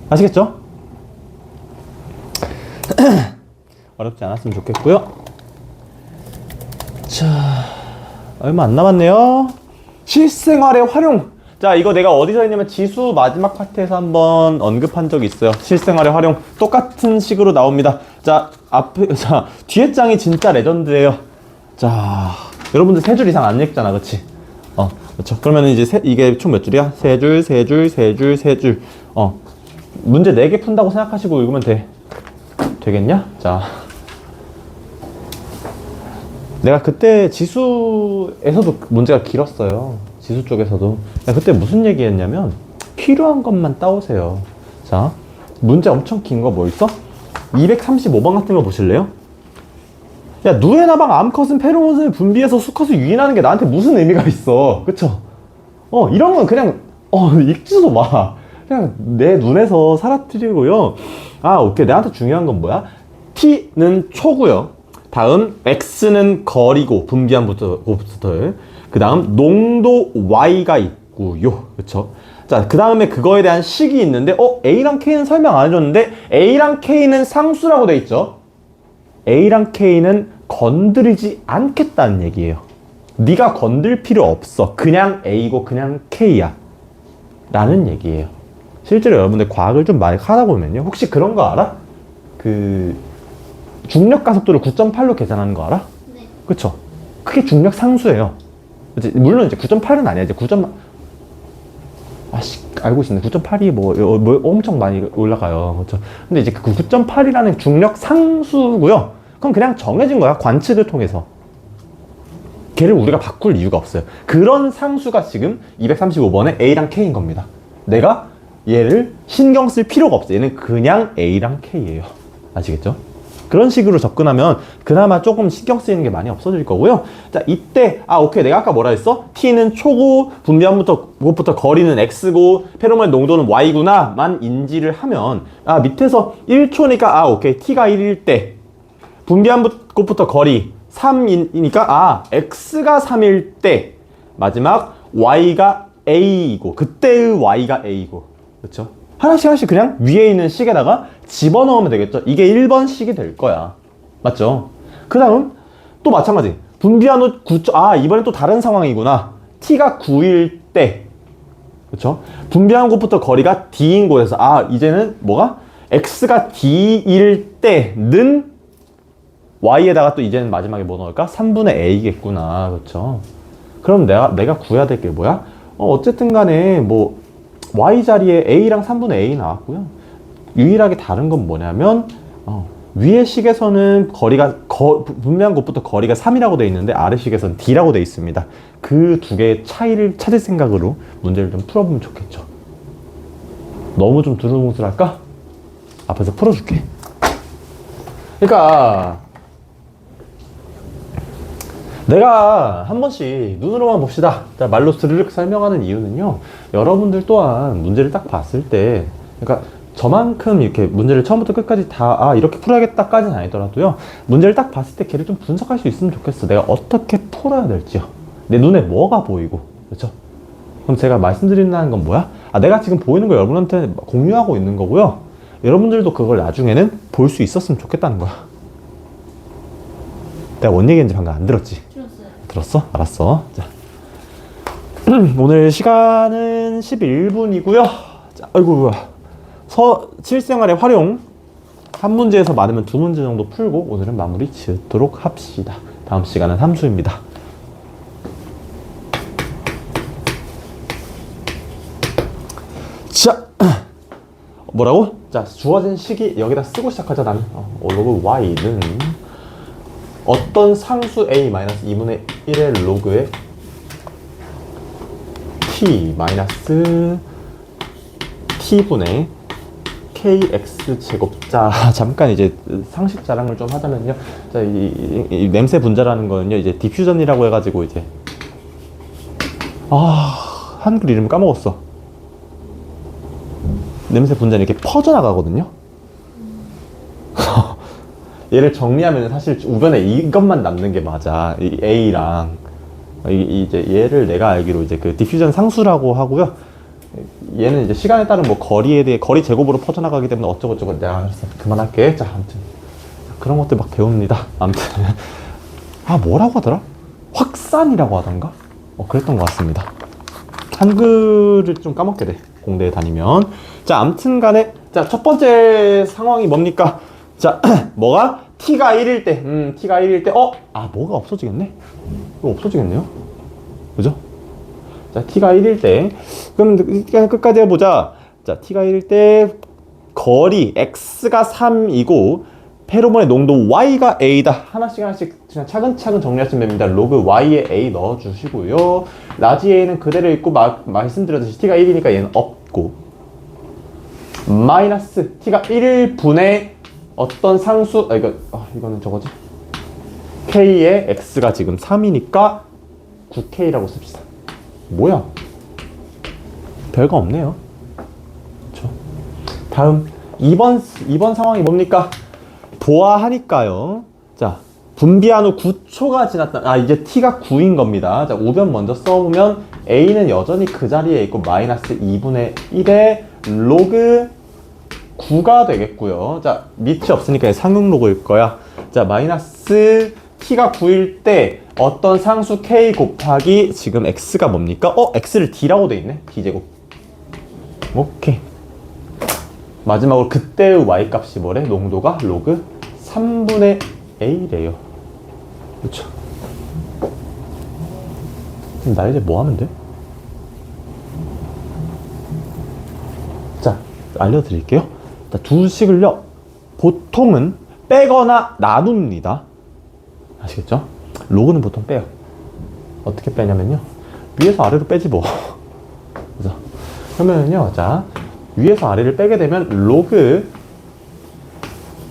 아시겠죠? 어렵지 않았으면 좋겠고요. 자, 얼마 안 남았네요. 실생활의 활용. 자, 이거 내가 어디서 했냐면 지수 마지막 파트에서 한번 언급한 적이 있어요. 실생활의 활용. 똑같은 식으로 나옵니다. 자, 뒤에 장이 진짜 레전드예요. 자, 여러분들 3줄 이상 안 읽잖아, 그치? 그렇죠. 그러면 이제 이게 총 몇 줄이야? 3줄, 3줄, 3줄, 3줄. 문제 4개 푼다고 생각하시고 읽으면 되겠냐? 자, 내가 그때 지수에서도 문제가 길었어요. 지수 쪽에서도. 내가 그때 무슨 얘기 했냐면, 필요한 것만 따오세요. 자, 문제 엄청 긴 거 뭐 있어? 235번 같은 거 보실래요? 야, 누에나방 암컷은 페로몬을 분비해서 수컷을 유인하는 게 나한테 무슨 의미가 있어. 그쵸? 이런 건 그냥 읽지도 마. 그냥 내 눈에서 사라뜨리고요. 아, 오케이. 내한테 중요한 건 뭐야? T는 초고요. 다음 X는 거리고, 분비한 부터를. 그 다음 농도 Y가 있고요. 그쵸? 자, 그 다음에 그거에 대한 식이 있는데, A랑 K는 설명 안 해줬는데, A랑 K는 상수라고 돼 있죠? A랑 K는 건드리지 않겠다는 얘기예요. 네가 건들 필요 없어. 그냥 A고 그냥 K야. 라는 얘기예요. 실제로 여러분들 과학을 좀 많이 하다 보면요. 혹시 그런 거 알아? 중력 가속도를 9.8로 계산하는 거 알아? 네. 그쵸? 그게 중력 상수예요. 물론 이제 9.8은 아니야. 이제 9. 알고 있네. 9.8이 뭐 엄청 많이 올라가요. 그렇죠? 근데 이제 그 9.8이라는 중력 상수고요. 그럼 그냥 정해진 거야. 관측을 통해서. 걔를 우리가 바꿀 이유가 없어요. 그런 상수가 지금 235번의 A랑 K인 겁니다. 내가 얘를 신경 쓸 필요가 없어. 얘는 그냥 A랑 K예요. 아시겠죠? 그런 식으로 접근하면 그나마 조금 신경 쓰이는 게 많이 없어질 거고요. 자, 이때 오케이. 내가 아까 뭐라 했어? T는 초고, 분비함부터 거리는 X고, 페로몬의 농도는 Y구나 만 인지를 하면 밑에서 1초니까 오케이. T가 1일 때 분비함부터 거리 3이니까 X가 3일 때 마지막 Y가 A이고, 그때의 Y가 A이고, 그렇죠? 하나씩 그냥 위에 있는 식에다가 집어넣으면 되겠죠. 이게 1번 식이 될 거야. 맞죠? 그 다음 또 마찬가지. 분비한 후 9. 이번엔 또 다른 상황이구나. T가 9일 때, 그렇죠? 분비한 곳부터 거리가 D인 곳에서 이제는 뭐가? X가 D일 때는 Y에다가 또 이제는 마지막에 뭐 넣을까? 3분의 A겠구나. 그렇죠? 그럼 내가 구해야 될 게 뭐야? 어쨌든 간에 뭐 Y 자리에 A랑 3분의 A 나왔고요. 유일하게 다른 건 뭐냐면 위의 식에서는 분명한 곳부터 거리가 3이라고 되어 있는데 아래 식에서는 D라고 되어 있습니다. 그 두 개의 차이를 찾을 생각으로 문제를 좀 풀어보면 좋겠죠. 너무 좀 두루뭉술할까? 앞에서 풀어줄게. 그러니까 내가 한 번씩 눈으로만 봅시다. 자, 말로 스르륵 설명하는 이유는요. 여러분들 또한 문제를 딱 봤을 때, 그러니까 저만큼 이렇게 문제를 처음부터 끝까지 다 이렇게 풀어야겠다까지는 아니더라도요. 문제를 딱 봤을 때 걔를 좀 분석할 수 있으면 좋겠어. 내가 어떻게 풀어야 될지요. 내 눈에 뭐가 보이고, 그렇죠? 그럼 제가 말씀드린다는 건 뭐야? 내가 지금 보이는 거 여러분한테 공유하고 있는 거고요. 여러분들도 그걸 나중에는 볼 수 있었으면 좋겠다는 거야. 내가 뭔 얘기인지 방금 안 들었지? 들었어? 알았어. 자, 오늘 시간은 11분이고요. 자, 아이고, 실생활의 활용. 한 문제에서 많으면 두 문제 정도 풀고 오늘은 마무리 짓도록 합시다. 다음 시간은 함수입니다. 자, 뭐라고? 자, 주어진 식이 여기다 쓰고 시작하자. 나는 로그 y는 어떤 상수 a-2분의 1의 로그의 t-t분의 kx 제곱. 자, 잠깐 이제 상식 자랑을 좀 하자면요. 자, 이 냄새 분자라는 거는요, 이제 디퓨전이라고 해가지고 이제 한글 이름 까먹었어. 냄새 분자는 이렇게 퍼져나가거든요. 얘를 정리하면 사실 우변에 이것만 남는 게 맞아. 이 A랑 이제 얘를 내가 알기로 이제 그 디퓨전 상수라고 하고요. 얘는 이제 시간에 따른 뭐 거리에 대해 거리 제곱으로 퍼져나가기 때문에 어쩌고저쩌고. 내가 알았어. 그만할게. 자, 아무튼 그런 것들 막 배웁니다. 아무튼 뭐라고 하더라? 확산이라고 하던가? 그랬던 것 같습니다. 한글을 좀 까먹게 돼. 공대에 다니면. 자, 아무튼 간에 자, 첫 번째 상황이 뭡니까? 자, 뭐가? t가 1일 때, t가 1일 때, 뭐가 없어지겠네? 이거 없어지겠네요? 그죠? 자, t가 1일 때, 그럼 그냥 끝까지 해보자. 자, t가 1일 때, 거리 x가 3이고, 페로몬의 농도 y가 a다. 하나씩 그냥 차근차근 정리하시면 됩니다. 로그 y에 a 넣어주시고요. 라지 a는 그대로 있고, 말씀드렸듯이 t가 1이니까 얘는 없고, 마이너스 t가 1분의 어떤 상수, 이거는 저거지. k의 x가 지금 3이니까 9k라고 씁시다. 뭐야? 별거 없네요. 그쵸? 다음 2번 상황이 뭡니까? 보아하니까요. 자, 분비한 후 9초가 지났다. 이제 t가 9인 겁니다. 자, 우변 먼저 써보면 a는 여전히 그 자리에 있고 마이너스 2분의 1의 로그 9가 되겠고요. 자, 밑이 없으니까 상용 로그일 거야. 자, 마이너스 t가 9일 때 어떤 상수 k 곱하기 지금 x가 뭡니까? x를 d라고 돼 있네. d제곱. 오케이. 마지막으로 그때의 y 값이 뭐래? 농도가 로그 3분의 a래요. 그렇죠? 그럼 나 이제 뭐 하면 돼? 자, 알려드릴게요. 자, 두 식을요, 보통은 빼거나 나눕니다. 아시겠죠? 로그는 보통 빼요. 어떻게 빼냐면요, 위에서 아래로 빼지 뭐. 그래서 그러면은요, 자, 위에서 아래를 빼게 되면 로그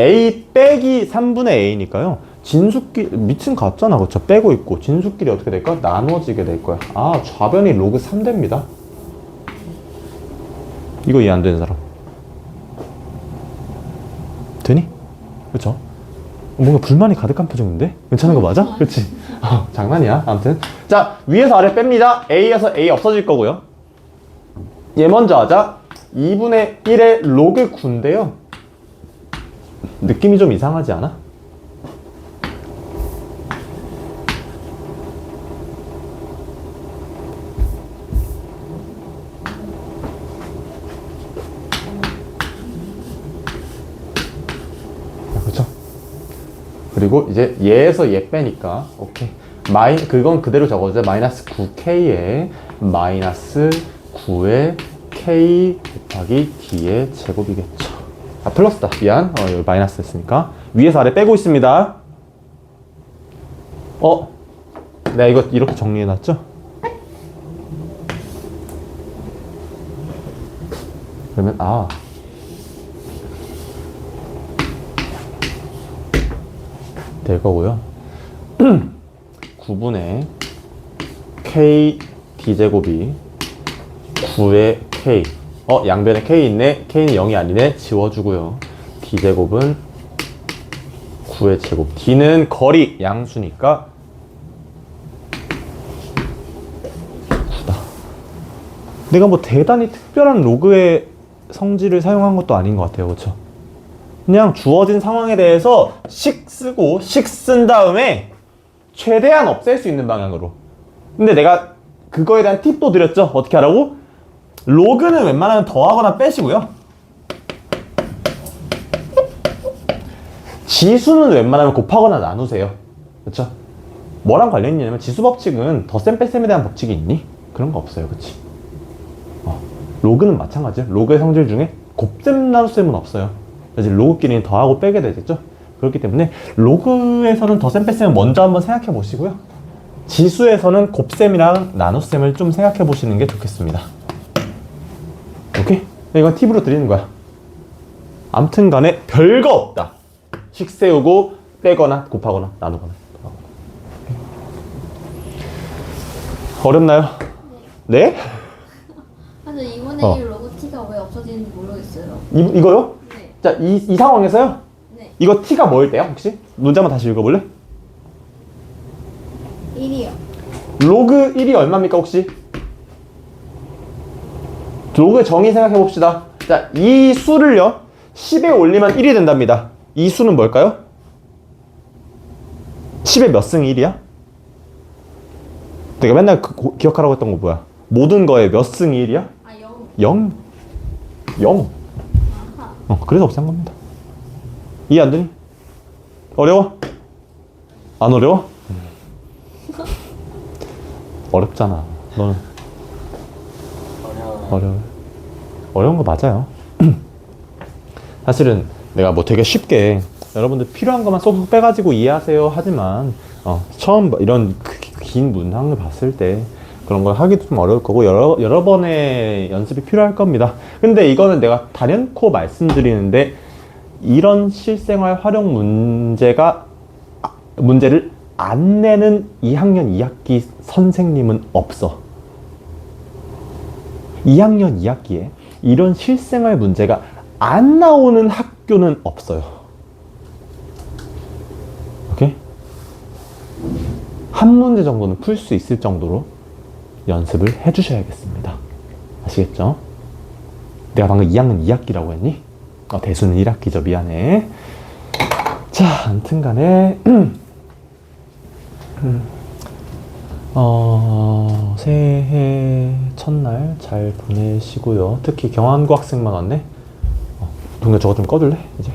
a 빼기 3분의 a니까요, 진수끼리 밑은 같잖아, 그쵸? 빼고 있고 진수끼리 어떻게 될까? 나누어지게 될 거야. 아, 좌변이 로그 3 됩니다. 이거 이해 안 되는 사람 되니? 그쵸? 뭔가 불만이 가득한 표정인데? 괜찮은 거 맞아? 그치? 장난이야. 아무튼 자, 위에서 아래 뺍니다. a에서 a 없어질 거고요. 얘 먼저 하자. 2분의 1의 로그 9인데요, 느낌이 좀 이상하지 않아? 그렇죠? 그리고 이제 얘에서 얘 빼니까 오케이, 그건 그대로 적어주자. 마이너스 9k에 마이너스 9의 k 곱하기 d의 제곱이겠죠. 아, 플러스다. 미안. 여기 마이너스 했으니까. 위에서 아래 빼고 있습니다. 내가 이거 이렇게 정리해놨죠? 그러면, 될 거고요. 9분의 k d제곱이 9의 k. 양변에 k 있네. k는 0이 아니네. 지워주고요. d제곱은 9의 제곱. d는 거리, 양수니까 9다. 내가 뭐 대단히 특별한 로그의 성질을 사용한 것도 아닌 것 같아요. 그쵸? 그냥 주어진 상황에 대해서 식 쓰고, 식 쓴 다음에 최대한 없앨 수 있는 방향으로. 근데 내가 그거에 대한 팁도 드렸죠. 어떻게 하라고? 로그는 웬만하면 더하거나 빼시고요, 지수는 웬만하면 곱하거나 나누세요. 그쵸? 뭐랑 관련이 있냐면, 지수 법칙은 덧셈 뺄셈에 대한 법칙이 있니? 그런 거 없어요. 그치? 로그는 마찬가지예요. 로그의 성질 중에 곱셈 나눗셈은 없어요. 그래서 로그끼리는 더하고 빼게 되겠죠? 그렇기 때문에 로그에서는 덧셈 뺄셈을 먼저 한번 생각해 보시고요, 지수에서는 곱셈이랑 나눗셈을 좀 생각해 보시는 게 좋겠습니다. 오케이? 이건 팁으로 드리는 거야. 암튼 간에 별거 없다. 식 세우고 빼거나 곱하거나 나누거나. 어렵나요? 네. 네? 근데 2분의 1 로그 t가 왜 없어지는지 모르겠어요. 이거요? 네. 자, 이 상황에서요? 네. 이거 t가 뭐일 때요? 혹시? 문제 한번 다시 읽어볼래? 1이요. 로그 1이 얼마입니까 혹시? 로그의 정의 생각해 봅시다. 자, 이 수를요 10에 올리면 1이 된답니다. 이 수는 뭘까요? 10의 몇 승이 1이야? 내가 맨날 기억하라고 했던 거 뭐야? 모든 거에 몇 승이 1이야? 0. 0. 아하. 그래서 없앤 겁니다. 이해 안 되니? 어려워? 안 어려워? 어렵잖아. 너는 어려운 거 맞아요. 사실은 내가 뭐 되게 쉽게 여러분들 필요한 것만 쏙쏙 빼가지고 이해하세요 하지만, 처음 이런 긴 문항을 봤을 때 그런 걸 하기도 좀 어려울 거고, 여러 번의 연습이 필요할 겁니다. 근데 이거는 내가 단연코 말씀드리는데, 이런 실생활 활용 문제를 안 내는 2학년 2학기 선생님은 없어. 2학년 2학기에 이런 실생활 문제가 안 나오는 학교는 없어요. 오케이? 한 문제 정도는 풀 수 있을 정도로 연습을 해주셔야겠습니다. 아시겠죠? 내가 방금 2학년 2학기라고 했니? 대수는 1학기죠. 미안해. 자, 아무튼 간에 새해 첫날 잘 보내시고요. 특히 경환고 학생만 왔네. 동네 저거 좀 꺼줄래? 이제